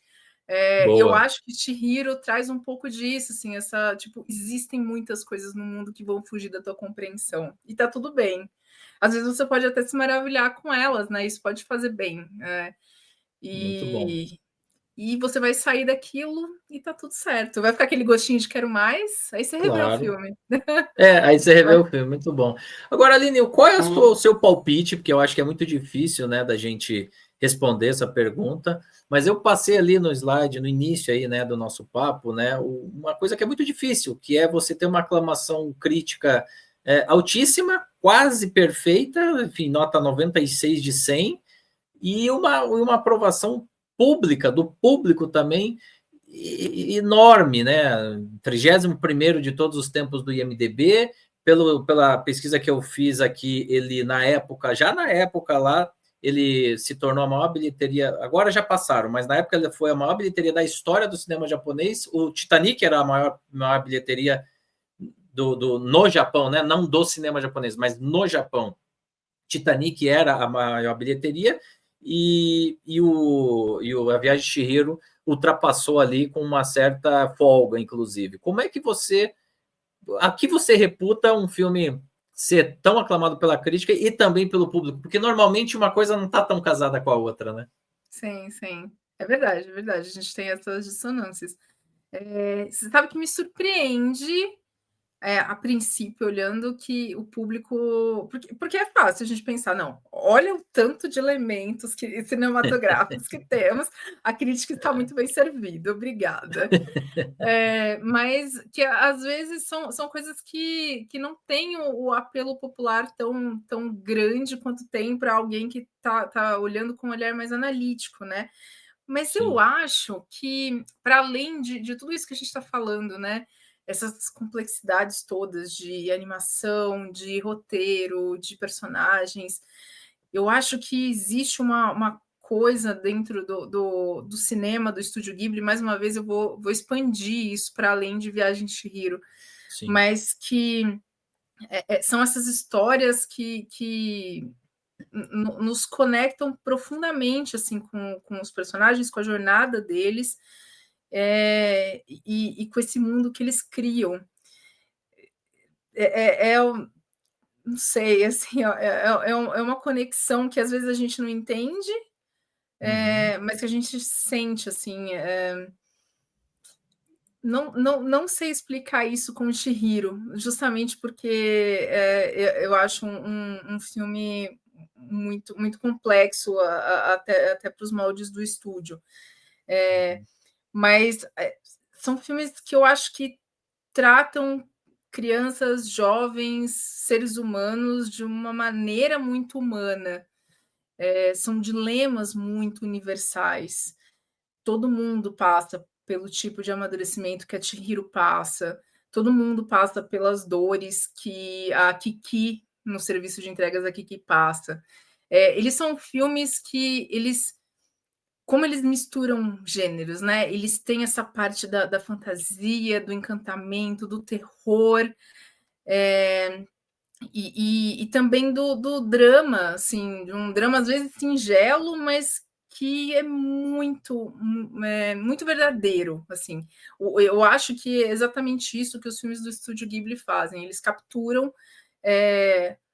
Eu Boa. acho que Chihiro traz um pouco disso, assim, tipo, existem muitas coisas no mundo que vão fugir da tua compreensão, e tá tudo bem. Às vezes você pode até se maravilhar com elas, né? Isso pode fazer bem. Muito bom. E você vai sair daquilo e tá tudo certo. Vai ficar aquele gostinho de quero mais, aí você revê o Claro. filme. Aí você revê o filme, muito bom. Agora, Aline, qual é o seu palpite? Porque eu acho que é muito difícil, né, da gente responder essa pergunta, mas eu passei ali no slide, no início aí, né, do nosso papo, né, uma coisa que é muito difícil, que é você ter uma aclamação crítica altíssima, quase perfeita, enfim, nota 96 de 100, e uma aprovação pública, do público também, enorme, né? 31º de todos os tempos do IMDb, pela pesquisa que eu fiz aqui, ele já na época lá, ele se tornou a maior bilheteria, agora já passaram, mas na época ele foi a maior bilheteria da história do cinema japonês, o Titanic era a maior bilheteria no Japão, né? Não do cinema japonês, mas no Japão. Titanic era a maior bilheteria e A Viagem de Chihiro ultrapassou ali com uma certa folga, inclusive. Como é que a que você reputa um filme ser tão aclamado pela crítica e também pelo público? Porque normalmente uma coisa não está tão casada com a outra, né? Sim, sim. É verdade, é verdade. A gente tem essas dissonâncias. Você sabe que me surpreende a princípio, olhando que o público. Porque é fácil a gente pensar, não, olha o tanto de elementos cinematográficos que temos, a crítica está muito bem servida, obrigada. Mas que às vezes são coisas que não têm o apelo popular tão grande quanto tem para alguém que tá olhando com um olhar mais analítico, né? Mas eu Sim, acho que, para além de tudo isso que a gente está falando, né? Essas complexidades todas de animação, de roteiro, de personagens, eu acho que existe uma coisa dentro do cinema do Estúdio Ghibli. Mais uma vez, eu vou expandir isso para além de Viagem de Chihiro, sim, mas que são essas histórias que nos conectam profundamente assim com os personagens, com a jornada deles, e com esse mundo que eles criam. Não sei, assim, é uma conexão que às vezes a gente não entende, uhum, mas que a gente sente, assim. Não sei explicar isso com o Chihiro, justamente porque eu acho um filme muito, muito complexo, até para os moldes do estúdio. Mas são filmes que eu acho que tratam crianças, jovens, seres humanos de uma maneira muito humana. São dilemas muito universais. Todo mundo passa pelo tipo de amadurecimento que a Chihiro passa, todo mundo passa pelas dores que a Kiki, no serviço de entregas, a Kiki passa. Eles são filmes que como eles misturam gêneros, né? Eles têm essa parte da fantasia, do encantamento, do terror, E também do drama, assim, de um drama às vezes singelo, mas que é muito verdadeiro, assim. Eu acho que é exatamente isso que os filmes do Estúdio Ghibli fazem. Eles capturam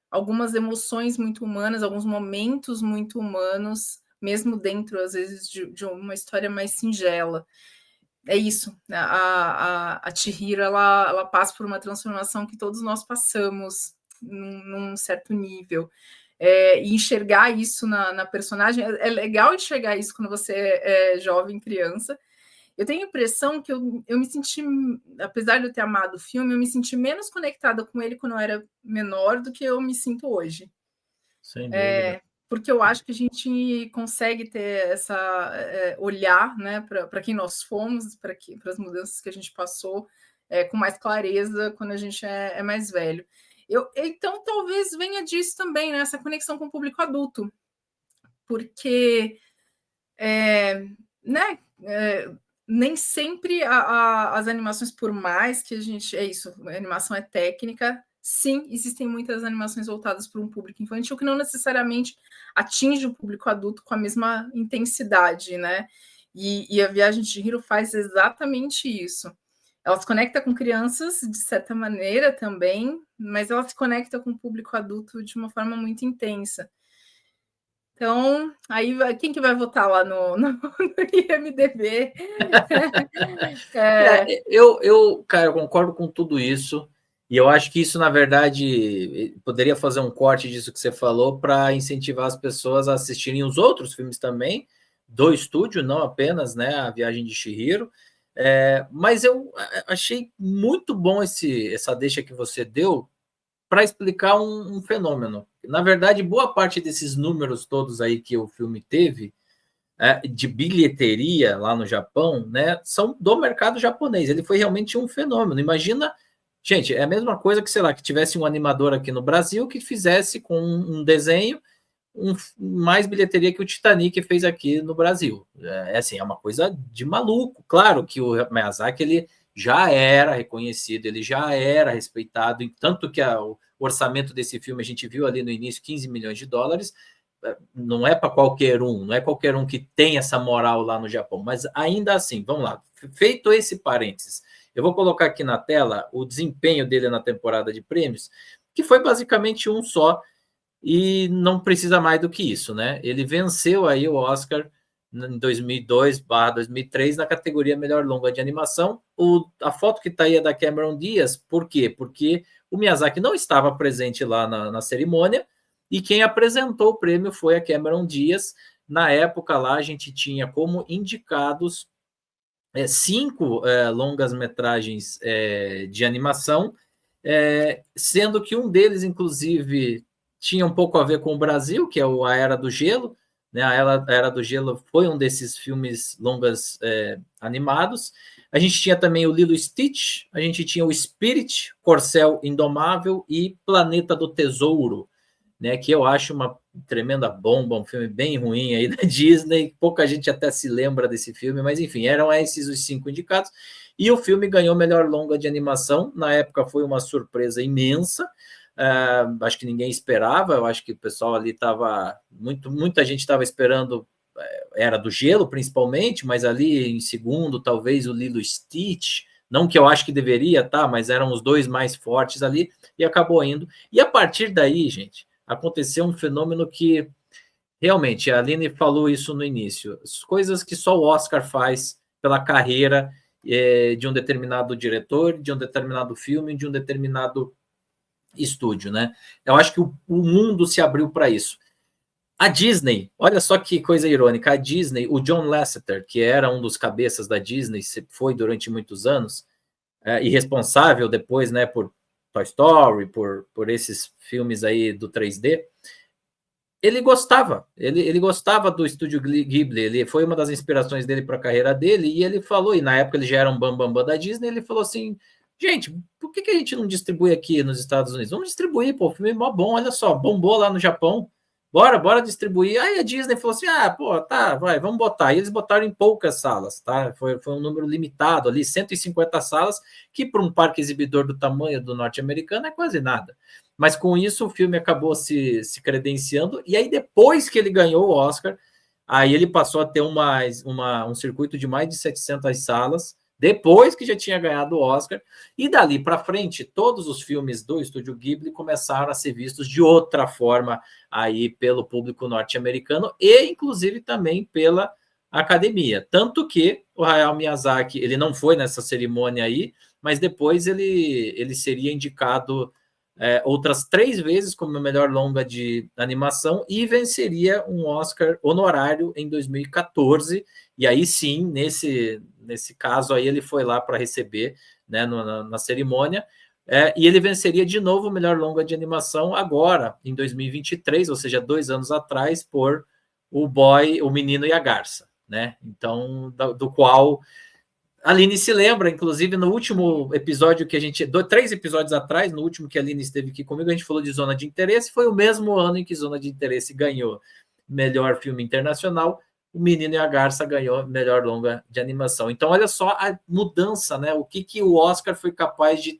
algumas emoções muito humanas, alguns momentos muito humanos, mesmo dentro, às vezes, de uma história mais singela. É isso. A Chihiro, ela passa por uma transformação que todos nós passamos num certo nível. E enxergar isso na personagem, é legal enxergar isso quando você é jovem, criança. Eu tenho a impressão que eu me senti, apesar de eu ter amado o filme, eu me senti menos conectada com ele quando eu era menor do que eu me sinto hoje. Sem dúvida. Porque eu acho que a gente consegue ter essa olhar, né, para quem nós fomos, para as mudanças que a gente passou, com mais clareza quando a gente é mais velho. Então, talvez venha disso também, né, essa conexão com o público adulto, porque né, nem sempre as animações, por mais que a gente. É isso, a animação é técnica. Sim, existem muitas animações voltadas para um público infantil que não necessariamente atinge o público adulto com a mesma intensidade, né? E a Viagem de Chihiro faz exatamente isso. Ela se conecta com crianças, de certa maneira também, mas ela se conecta com o público adulto de uma forma muito intensa. Então, aí quem que vai votar lá no IMDb? Cara, eu concordo com tudo isso. E eu acho que isso, na verdade, poderia fazer um corte disso que você falou para incentivar as pessoas a assistirem os outros filmes também, do estúdio, não apenas, né, A Viagem de Chihiro. Mas eu achei muito bom essa deixa que você deu para explicar um fenômeno. Na verdade, boa parte desses números todos aí que o filme teve, de bilheteria lá no Japão, né, são do mercado japonês. Ele foi realmente um fenômeno. Imagina, gente, é a mesma coisa que, sei lá, que tivesse um animador aqui no Brasil que fizesse com um desenho mais bilheteria que o Titanic fez aqui no Brasil. Assim, é uma coisa de maluco. Claro que o Miyazaki, ele já era reconhecido, ele já era respeitado, tanto que o orçamento desse filme, a gente viu ali no início, 15 milhões de dólares, não é para qualquer um, não é qualquer um que tem essa moral lá no Japão, mas ainda assim, vamos lá, feito esse parênteses, eu vou colocar aqui na tela o desempenho dele na temporada de prêmios, que foi basicamente um só, e não precisa mais do que isso, né? Ele venceu aí o Oscar em 2002/2003 na categoria Melhor Longa de Animação. A foto que está aí é da Cameron Diaz, por quê? Porque o Miyazaki não estava presente lá na cerimônia, e quem apresentou o prêmio foi a Cameron Diaz. Na época lá a gente tinha como indicados 5 longas-metragens de animação, sendo que um deles, inclusive, tinha um pouco a ver com o Brasil, que é A Era do Gelo, né? A Era do Gelo foi um desses filmes longas animados. A gente tinha também o Lilo Stitch, a gente tinha o Spirit, Corcel Indomável e Planeta do Tesouro, né, que eu acho uma tremenda bomba, um filme bem ruim aí da Disney, pouca gente até se lembra desse filme, mas enfim, eram esses os 5 indicados, e o filme ganhou melhor longa de animação. Na época foi uma surpresa imensa, acho que ninguém esperava, eu acho que o pessoal ali estava, muita gente estava esperando Era do Gelo, principalmente, mas ali em segundo, talvez o Lilo Stitch, não que eu acho que deveria, tá, mas eram os dois mais fortes ali, e acabou indo. E a partir daí, gente, aconteceu um fenômeno que realmente, a Aline falou isso no início, as coisas que só o Oscar faz pela carreira de um determinado diretor, de um determinado filme, de um determinado estúdio, né? Eu acho que o mundo se abriu para isso. A Disney, olha só que coisa irônica, a Disney, o John Lasseter, que era um dos cabeças da Disney, foi durante muitos anos, e responsável depois, né, por Toy Story, por esses filmes aí do 3D, ele gostava do estúdio Ghibli, ele foi uma das inspirações dele para a carreira dele, e ele falou, e na época ele já era um bambambam da Disney, ele falou assim, gente, por que a gente não distribui aqui nos Estados Unidos? Vamos distribuir, pô, o filme é mó bom, olha só, bombou lá no Japão, bora distribuir. Aí a Disney falou assim, pô, tá, vai, vamos botar. E eles botaram em poucas salas, tá? Foi um número limitado ali, 150 salas, que para um parque exibidor do tamanho do norte-americano é quase nada. mas com isso o filme acabou se credenciando, e aí depois que ele ganhou o Oscar, aí ele passou a ter um circuito de mais de 700 salas, depois que já tinha ganhado o Oscar, e dali para frente, todos os filmes do Estúdio Ghibli começaram a ser vistos de outra forma aí pelo público norte-americano e, inclusive, também pela academia. Tanto que o Hayao Miyazaki, ele não foi nessa cerimônia aí, mas depois ele seria indicado outras 3 vezes como melhor longa de animação e venceria um Oscar honorário em 2014. E aí sim, nesse caso aí, ele foi lá para receber, né, na cerimônia. E ele venceria de novo o melhor longa de animação agora, em 2023, ou seja, 2 anos atrás, por O Menino e a Garça, né? Então, do qual a Aline se lembra, inclusive, no último episódio que a gente... 3 episódios atrás, no último que a Aline esteve aqui comigo, a gente falou de Zona de Interesse, foi o mesmo ano em que Zona de Interesse ganhou melhor filme internacional, O Menino e a Garça ganhou melhor longa de animação. Então, olha só a mudança, né? O que o Oscar foi capaz de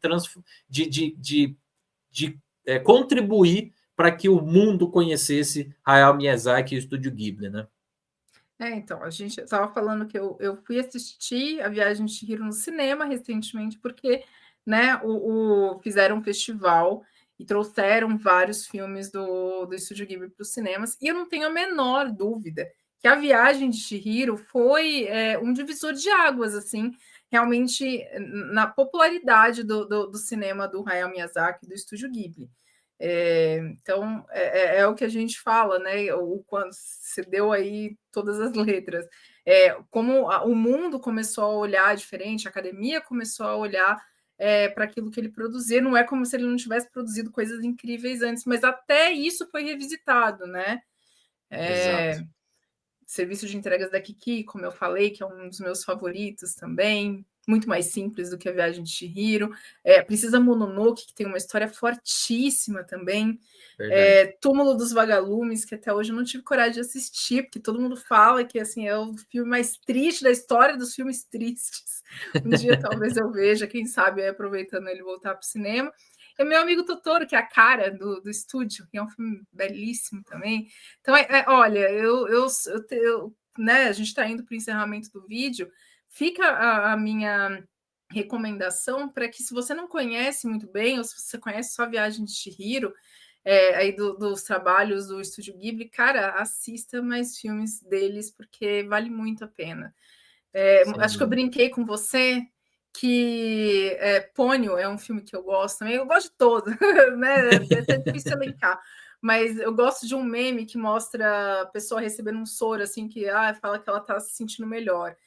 contribuir para que o mundo conhecesse Hayao Miyazaki e o Estúdio Ghibli, né? Então, a gente estava falando que eu fui assistir A Viagem de Chihiro no cinema recentemente, porque, né, fizeram um festival e trouxeram vários filmes do Estúdio Ghibli para os cinemas, e eu não tenho a menor dúvida que A Viagem de Chihiro foi um divisor de águas, assim, realmente na popularidade do cinema do Hayao Miyazaki, do Estúdio Ghibli. Então, é o que a gente fala, né? Quando você deu aí todas as letras, como o mundo começou a olhar diferente, a academia começou a olhar para aquilo que ele produzia. Não é como se ele não tivesse produzido coisas incríveis antes, mas até isso foi revisitado, né? Exato. Serviço de entregas da Kiki, como eu falei, que é um dos meus favoritos também, muito mais simples do que A Viagem de Chihiro. Princesa Mononoke, que tem uma história fortíssima também. Túmulo dos Vagalumes, que até hoje eu não tive coragem de assistir, porque todo mundo fala que assim, é o filme mais triste da história dos filmes tristes. Um dia talvez eu veja, quem sabe, aproveitando ele voltar para o cinema. É Meu Amigo Totoro, que é a cara do estúdio, que é um filme belíssimo também. Então, olha, né, a gente está indo para o encerramento do vídeo. Fica a minha recomendação para que, se você não conhece muito bem, ou se você conhece só a Viagem de Chihiro, aí dos trabalhos do Estúdio Ghibli, cara, assista mais filmes deles, porque vale muito a pena. Acho que eu brinquei com você que Pônio é um filme que eu gosto também. Eu gosto de todos, né? É até difícil elencar. Mas eu gosto de um meme que mostra a pessoa recebendo um soro, assim, que fala que ela está se sentindo melhor.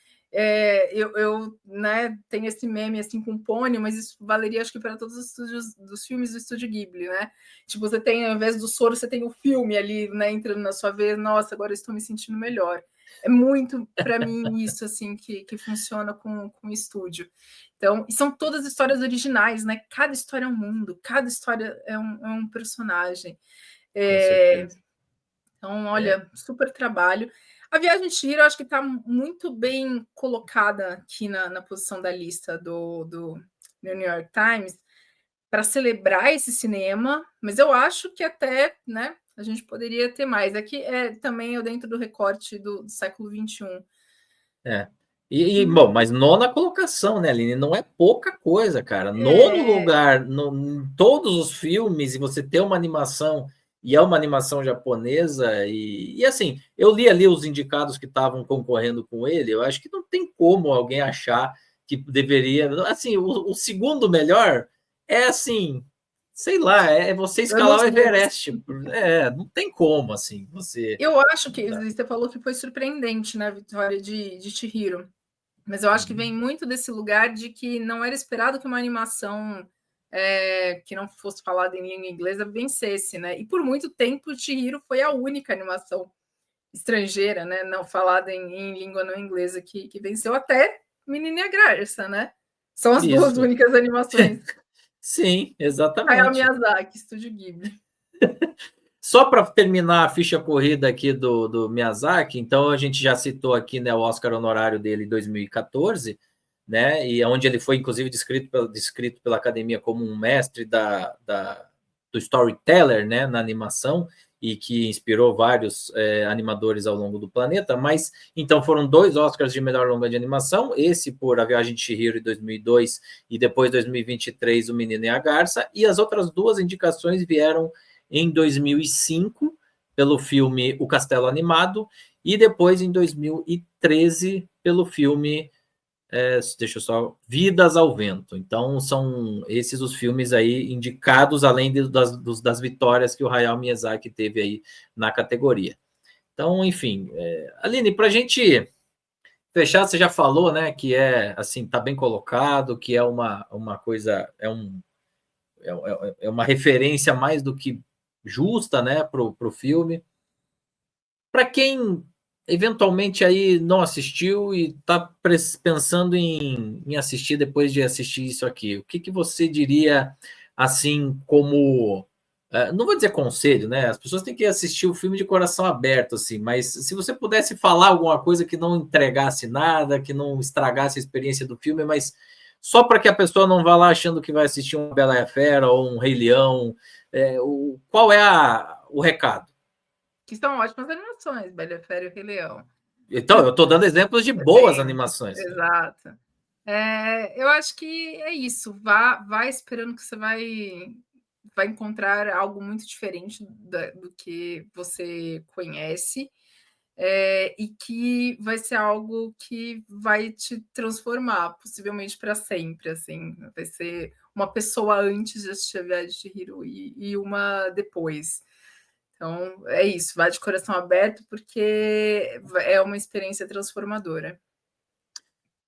Eu né, tenho esse meme assim com Pônio, mas isso valeria, acho que, para todos os estúdios dos filmes do Estúdio Ghibli, né? Tipo, você tem, ao invés do soro, você tem o filme ali, né, entrando na sua vez. Nossa, agora eu estou me sentindo melhor. É muito, para mim, isso assim que funciona com o estúdio. Então, e são todas histórias originais, né? Cada história é um mundo, cada história é um personagem. Com certeza. Então, olha, super trabalho. A Viagem de Chihiro, eu acho que está muito bem colocada aqui na posição da lista do New York Times para celebrar esse cinema, mas eu acho que até, né, a gente poderia ter mais. Aqui também eu dentro do recorte do século XXI. Bom, mas nona colocação, né, Aline? Não é pouca coisa, cara. Nono lugar em todos os filmes, e você ter uma animação, e é uma animação japonesa, e assim, eu li ali os indicados que estavam concorrendo com ele, eu acho que não tem como alguém achar que deveria. Assim, o segundo melhor é assim, sei lá, é você escalar o Everest. Não tem como, assim, você. Eu acho que você falou que foi surpreendente, né, a vitória de Chihiro. Mas eu acho que vem muito desse lugar de que não era esperado que uma animação que não fosse falada em língua inglesa vencesse, né? E por muito tempo, Chihiro foi a única animação estrangeira, né, não falada em língua não inglesa que venceu, até Menina e a Garça, né? São as duas únicas animações. Sim, exatamente. Hayao Miyazaki, Estúdio Ghibli. Só para terminar a ficha corrida aqui do Miyazaki, então a gente já citou aqui, né, o Oscar honorário dele em 2014, né, e onde ele foi, inclusive, descrito pela Academia como um mestre do do storyteller, né, na animação, e que inspirou vários animadores ao longo do planeta, mas então foram 2 Oscars de melhor longa de animação, esse por A Viagem de Chihiro em 2002 e depois 2023 O Menino e a Garça, e as outras 2 indicações vieram em 2005 pelo filme O Castelo Animado e depois em 2013 pelo filme deixa eu só, Vidas ao Vento. Então são esses os filmes aí indicados, além das vitórias que o Hayao Miyazaki teve aí na categoria. Então, enfim, Aline, para a gente fechar, você já falou, né, que assim, tá bem colocado, que é uma coisa, é uma referência mais do que justa, né, pro filme. Para quem eventualmente aí não assistiu e está pensando em assistir depois de assistir isso aqui, o que você diria assim como não vou dizer conselho, né? As pessoas têm que assistir o filme de coração aberto, assim, mas se você pudesse falar alguma coisa que não entregasse nada, que não estragasse a experiência do filme, mas só para que a pessoa não vá lá achando que vai assistir uma Bela e a Fera ou um Rei Leão, qual é o recado? Que são ótimas animações, Bela e a Fera e o Rei Leão. Então, eu estou dando exemplos de boas animações. Exato. Eu acho que é isso. Vá esperando que você vai encontrar algo muito diferente do que você conhece, e que vai ser algo que vai te transformar, possivelmente para sempre. Assim, vai ser uma pessoa antes de assistir A Viagem de Chihiro e uma depois. Então, é isso, vá de coração aberto, porque é uma experiência transformadora.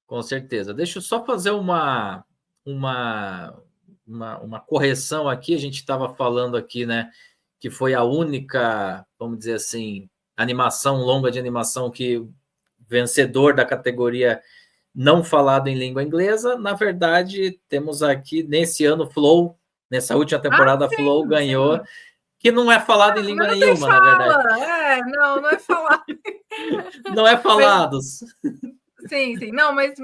Com certeza. Deixa eu só fazer uma correção aqui. A gente estava falando aqui, né, que foi a única, vamos dizer assim, animação, longa de animação que vencedor da categoria não falado em língua inglesa. Na verdade, temos aqui, nesse ano, Flow, nessa última temporada, sim, Flow ganhou, sim. que não é falado em língua Mas não nenhuma, tem na verdade. fala, não é falado. Não é falados. Sim. Não, mas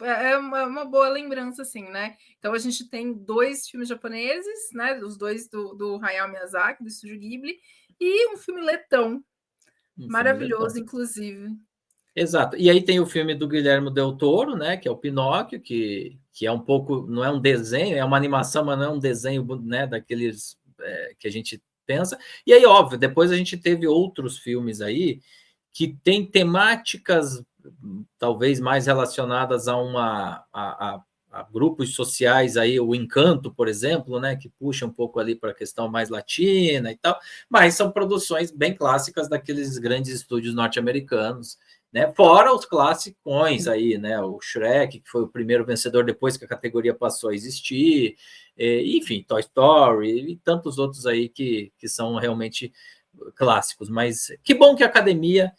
é uma boa lembrança, assim, né? Então a gente tem 2 filmes japoneses, né? Os 2 do Hayao Miyazaki, do Estúdio Ghibli, e um filme letão, maravilhoso, inclusive. Exato. E aí tem o filme do Guilherme Del Toro, né? Que é o Pinóquio, que é um pouco, não é um desenho, é uma animação, mas não é um desenho, né? Daqueles que a gente pensa. E aí, óbvio, depois a gente teve outros filmes aí que tem temáticas talvez mais relacionadas a grupos sociais aí, o Encanto, por exemplo, né, que puxa um pouco ali para a questão mais latina e tal, mas são produções bem clássicas daqueles grandes estúdios norte-americanos, né? Fora os classicões aí, né? O Shrek, que foi o primeiro vencedor depois que a categoria passou a existir, enfim, Toy Story e tantos outros aí que são realmente clássicos. Mas que bom que a academia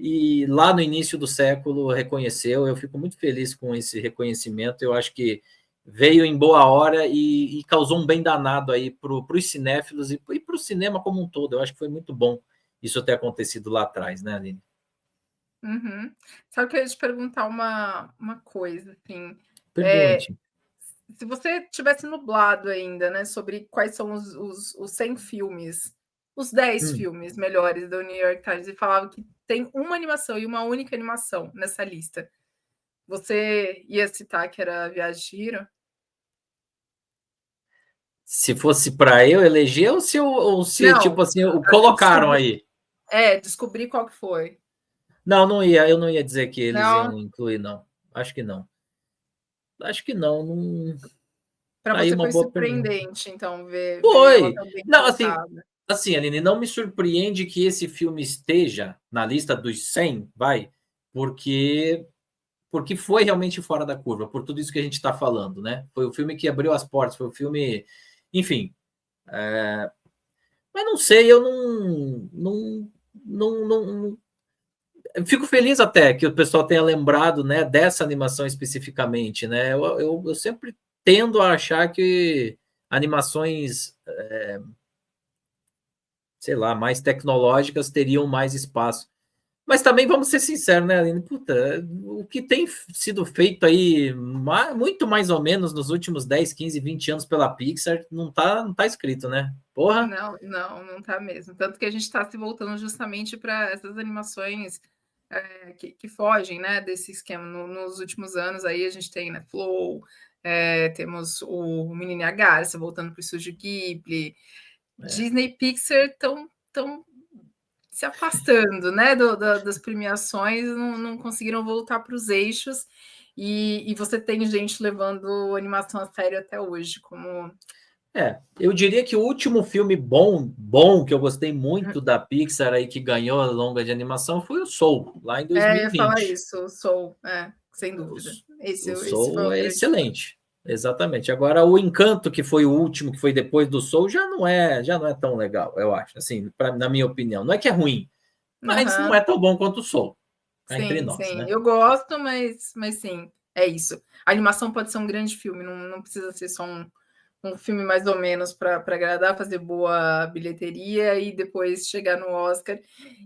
e lá no início do século reconheceu. Eu fico muito feliz com esse reconhecimento. Eu acho que veio em boa hora e causou um bem danado aí para os cinéfilos e para o cinema como um todo. Eu acho que foi muito bom isso ter acontecido lá atrás, né, Aline? Uhum. Só que eu ia te perguntar uma coisa, assim, Pergunte. se você tivesse nublado ainda, né, sobre quais são os 100 filmes, os 10 filmes melhores do New York Times, e falava que tem uma animação e uma única animação nessa lista, você ia citar que era a Viagem de Chihiro? Se fosse para eu eleger ou se tipo Não, assim, colocaram aí? descobrir qual que foi. Não, não ia. Eu não ia dizer que eles Não, iam incluir, não. Acho que não. Acho que não. Não. para Tá aí você uma foi boa pergunta. surpreendente, então, ver ela Foi. tão bem Não, colocada. assim, Aline, não me surpreende que esse filme esteja na lista dos 100, vai, porque foi realmente fora da curva, por tudo isso que a gente está falando, né? Foi o filme que abriu as portas, foi o filme, enfim. Mas não sei, eu não eu fico feliz até que o pessoal tenha lembrado, né, dessa animação especificamente, né? Eu sempre tendo a achar que animações sei lá, mais tecnológicas teriam mais espaço. Mas também vamos ser sinceros, né, Aline? Puta, o que tem sido feito aí, muito mais ou menos nos últimos 10, 15, 20 anos pela Pixar, não tá escrito, né? Porra! Não tá mesmo. Tanto que a gente está se voltando justamente para essas animações que fogem, né, desse esquema. Nos últimos anos aí a gente tem, né, Flow, temos o Menino e a Garça voltando para o estúdio Ghibli, Disney e Pixar estão se afastando, né, das premiações, não conseguiram voltar para os eixos, e você tem gente levando animação a sério até hoje, como... Eu diria que o último filme bom que eu gostei muito da Pixar aí, que ganhou a longa de animação, foi o Soul, lá em Eu ia falar 2020. isso, o Soul, sem dúvida. O Esse foi Soul um é grande filme. excelente. Exatamente. Agora, o Encanto, que foi o último, que foi depois do Soul, já não é tão legal, eu acho, assim, na minha opinião. Não é que é ruim, mas não é tão bom quanto o Soul. Tá entre nós, Sim. né? Eu gosto, mas sim, é isso. A animação pode ser um grande filme, não precisa ser só um filme mais ou menos para agradar, fazer boa bilheteria e depois chegar no Oscar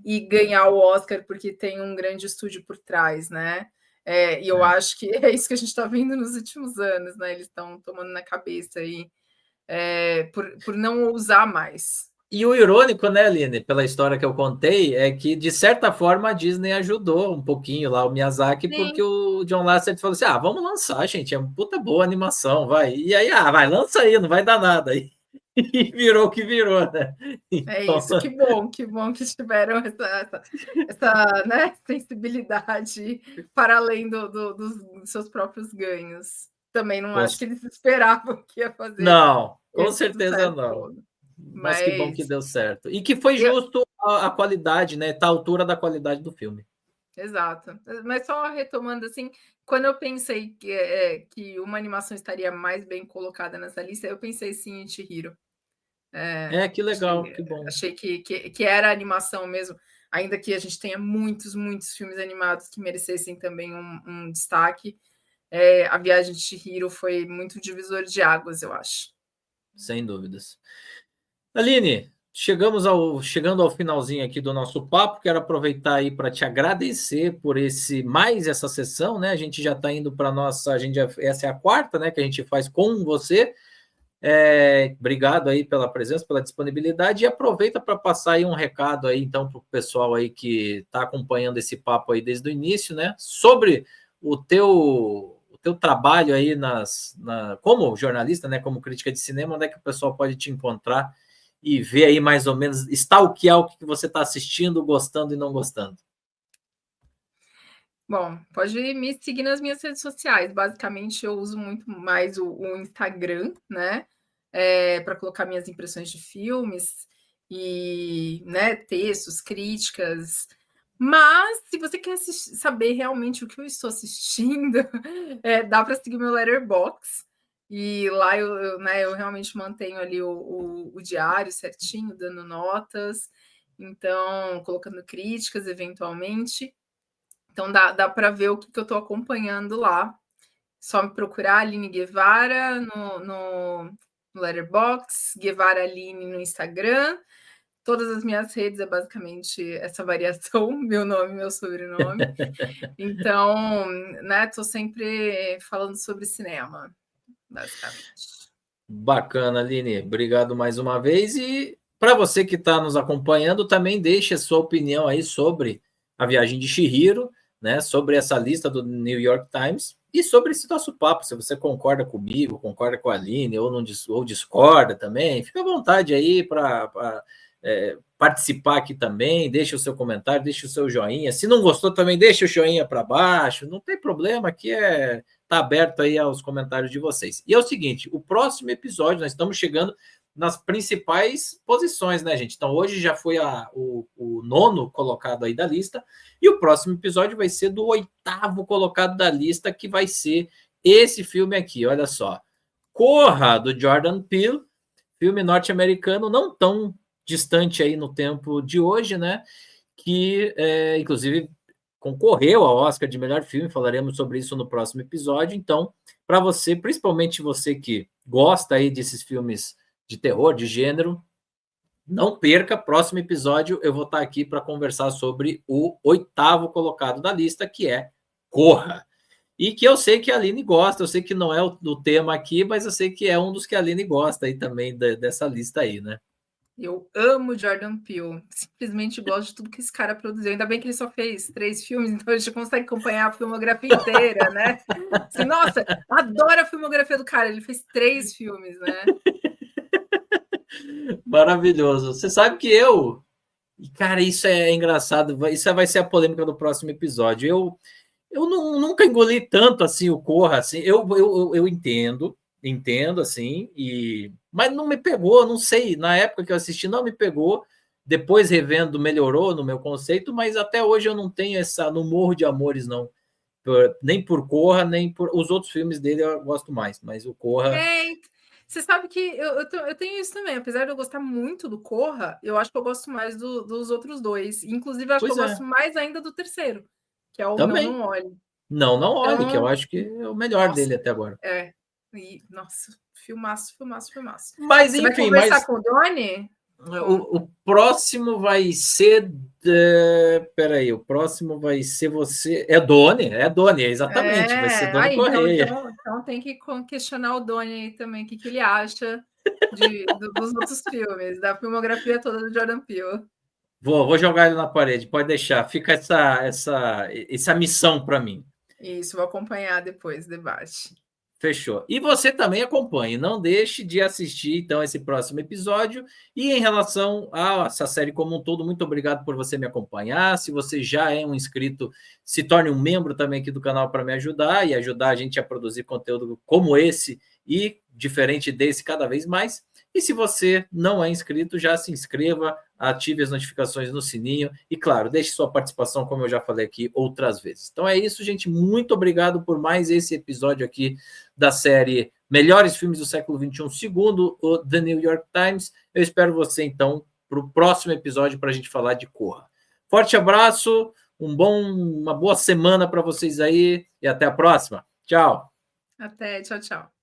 e ganhar o Oscar porque tem um grande estúdio por trás, né? E eu acho que é isso que a gente está vendo nos últimos anos, né? Eles estão tomando na cabeça aí por não ousar mais. E o irônico, né, Aline, pela história que eu contei, é que, de certa forma, a Disney ajudou um pouquinho lá o Miyazaki, porque Sim. o John Lasseter falou assim, vamos lançar, gente, é uma puta boa animação, vai. E aí, vai, lança aí, não vai dar nada. E virou o que virou, né? É Então... isso, que bom que tiveram essa né, sensibilidade para além dos seus próprios ganhos. Também não acho que eles esperavam que ia fazer Não, com esse certeza sucesso não. todo. Mas que bom Mas que deu certo. E que foi eu, justo a qualidade, né? Tá à altura da qualidade do filme. exato. Mas só retomando assim, quando eu pensei que uma animação estaria mais bem colocada nessa lista, eu pensei sim em Chihiro. Que legal, que bom. Achei que era animação mesmo, ainda que a gente tenha muitos filmes animados que merecessem também um destaque. A Viagem de Chihiro foi muito divisor de águas, eu acho. Sem dúvidas. Aline, chegando ao finalzinho aqui do nosso papo, quero aproveitar aí para te agradecer por essa sessão, né? A gente já está indo para essa é a quarta, né, que a gente faz com você. Obrigado aí pela presença, pela disponibilidade, e aproveita para passar aí um recado aí, então, para o pessoal aí que está acompanhando esse papo aí desde o início, né? Sobre o teu trabalho aí como jornalista, né? Como crítica de cinema, onde é que o pessoal pode te encontrar e ver aí mais ou menos, stalkear o que você está assistindo, gostando e não gostando. Bom, pode me seguir nas minhas redes sociais. Basicamente, eu uso muito mais o Instagram, né? Para colocar minhas impressões de filmes e, né, textos, críticas. Mas, se você quer saber realmente o que eu estou assistindo, dá para seguir meu Letterboxd. E lá eu realmente mantenho ali o diário certinho, dando notas, então, colocando críticas eventualmente. Então, dá para ver o que eu estou acompanhando lá. Só me procurar Aline Guevara no Letterboxd, Guevara Aline no Instagram. Todas as minhas redes é basicamente essa variação, meu nome, meu sobrenome. Então, né, estou sempre falando sobre cinema, basicamente. Bacana, Aline. Obrigado mais uma vez. E para você que está nos acompanhando, também deixe a sua opinião aí sobre a viagem de Chihiro, né? Sobre essa lista do New York Times e sobre esse nosso papo. Se você concorda comigo, concorda com a Aline ou discorda também, fica à vontade aí para participar aqui também. Deixe o seu comentário, deixe o seu joinha. Se não gostou, também deixe o joinha para baixo. Não tem problema, aqui está aberto aí aos comentários de vocês. E é o seguinte, o próximo episódio, nós estamos chegando nas principais posições, né, gente? Então, hoje já foi o nono colocado aí da lista, e o próximo episódio vai ser do 8º colocado da lista, que vai ser esse filme aqui, olha só. Corra, do Jordan Peele, filme norte-americano, não tão distante aí no tempo de hoje, né? Que, inclusive, concorreu ao Oscar de melhor filme, falaremos sobre isso no próximo episódio. Então, para você, principalmente você que gosta aí desses filmes de terror, de gênero, Não perca, próximo episódio eu vou estar aqui para conversar sobre o 8º colocado da lista, que é Corra. E que eu sei que a Aline gosta, eu sei que não é o tema aqui, mas eu sei que é um dos que a Aline gosta aí também dessa lista aí, né? Eu amo Jordan Peele, simplesmente gosto de tudo que esse cara produziu. Ainda bem que ele só fez 3 filmes, então a gente consegue acompanhar a filmografia inteira, né? Assim, nossa, adoro a filmografia do cara, ele fez 3 filmes, né? Maravilhoso. Você sabe que cara, isso é engraçado, isso vai ser a polêmica do próximo episódio. Eu nunca engoli tanto assim o Corra, assim, eu entendo assim, mas não me pegou, não sei, na época que eu assisti não me pegou, depois revendo melhorou no meu conceito, mas até hoje eu não tenho não morro de amores não, nem por Corra, nem por os outros filmes dele eu gosto mais, mas o Corra... Você sabe que eu tenho isso também, apesar de eu gostar muito do Corra, eu acho que eu gosto mais dos outros 2, inclusive eu acho que eu gosto mais ainda do terceiro, que é o Não, também. Não Olhe. Não Olhe, que eu Então, acho que é o melhor nossa, dele até agora. Nossa, filmaço. Mas Você vai enfim, conversar com o Doni? O próximo vai ser. Peraí, o próximo vai ser você. É Doni, exatamente. Vai ser Doni Correia. Então tem que questionar o Doni aí também, o que ele acha dos outros filmes, da filmografia toda do Jordan Peele. Vou jogar ele na parede, pode deixar. Fica essa missão para mim. Isso, vou acompanhar depois o debate. Fechou. E você também acompanhe, não deixe de assistir então esse próximo episódio. E em relação a essa série como um todo, muito obrigado por você me acompanhar. Se você já é um inscrito, se torne um membro também aqui do canal para me ajudar e ajudar a gente a produzir conteúdo como esse e diferente desse cada vez mais. E se você não é inscrito, já se inscreva, ative as notificações no sininho e, claro, deixe sua participação, como eu já falei aqui outras vezes. Então é isso, gente. Muito obrigado por mais esse episódio aqui da série Melhores Filmes do Século XXI, segundo o The New York Times. Eu espero você, então, para o próximo episódio para a gente falar de Corra. Forte abraço, uma boa semana para vocês aí e até a próxima. Tchau. Até, tchau.